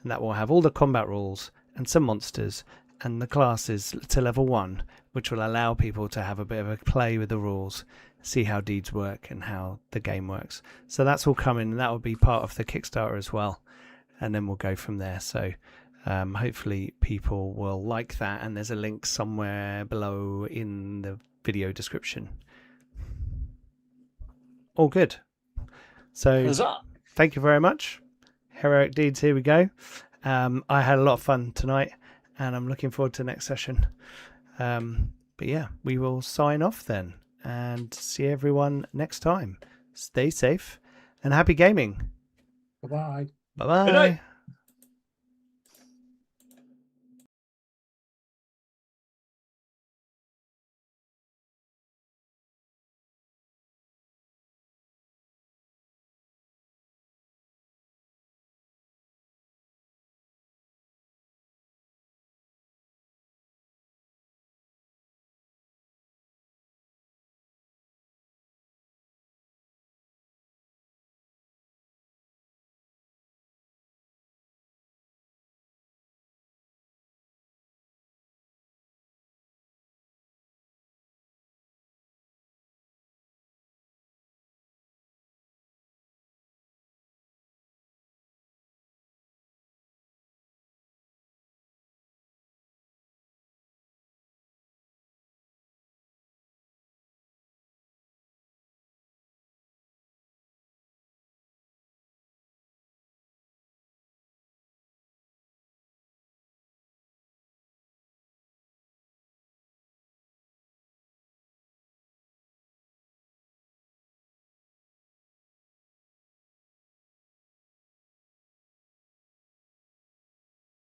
And that will have all the combat rules and some monsters and the classes to level 1, which will allow people to have a bit of a play with the rules, see how deeds work and how the game works. So that's all coming, and that will be part of the Kickstarter as well. And then we'll go from there. So hopefully people will like that, and there's a link somewhere below in the video description. All good. So Huzzah. thank you very much. Heroic Deeds, here we go. I had a lot of fun tonight, and I'm looking forward to the next session. But yeah, we will sign off then and see everyone next time. Stay safe and happy gaming. Bye-bye. Bye-bye. Good night.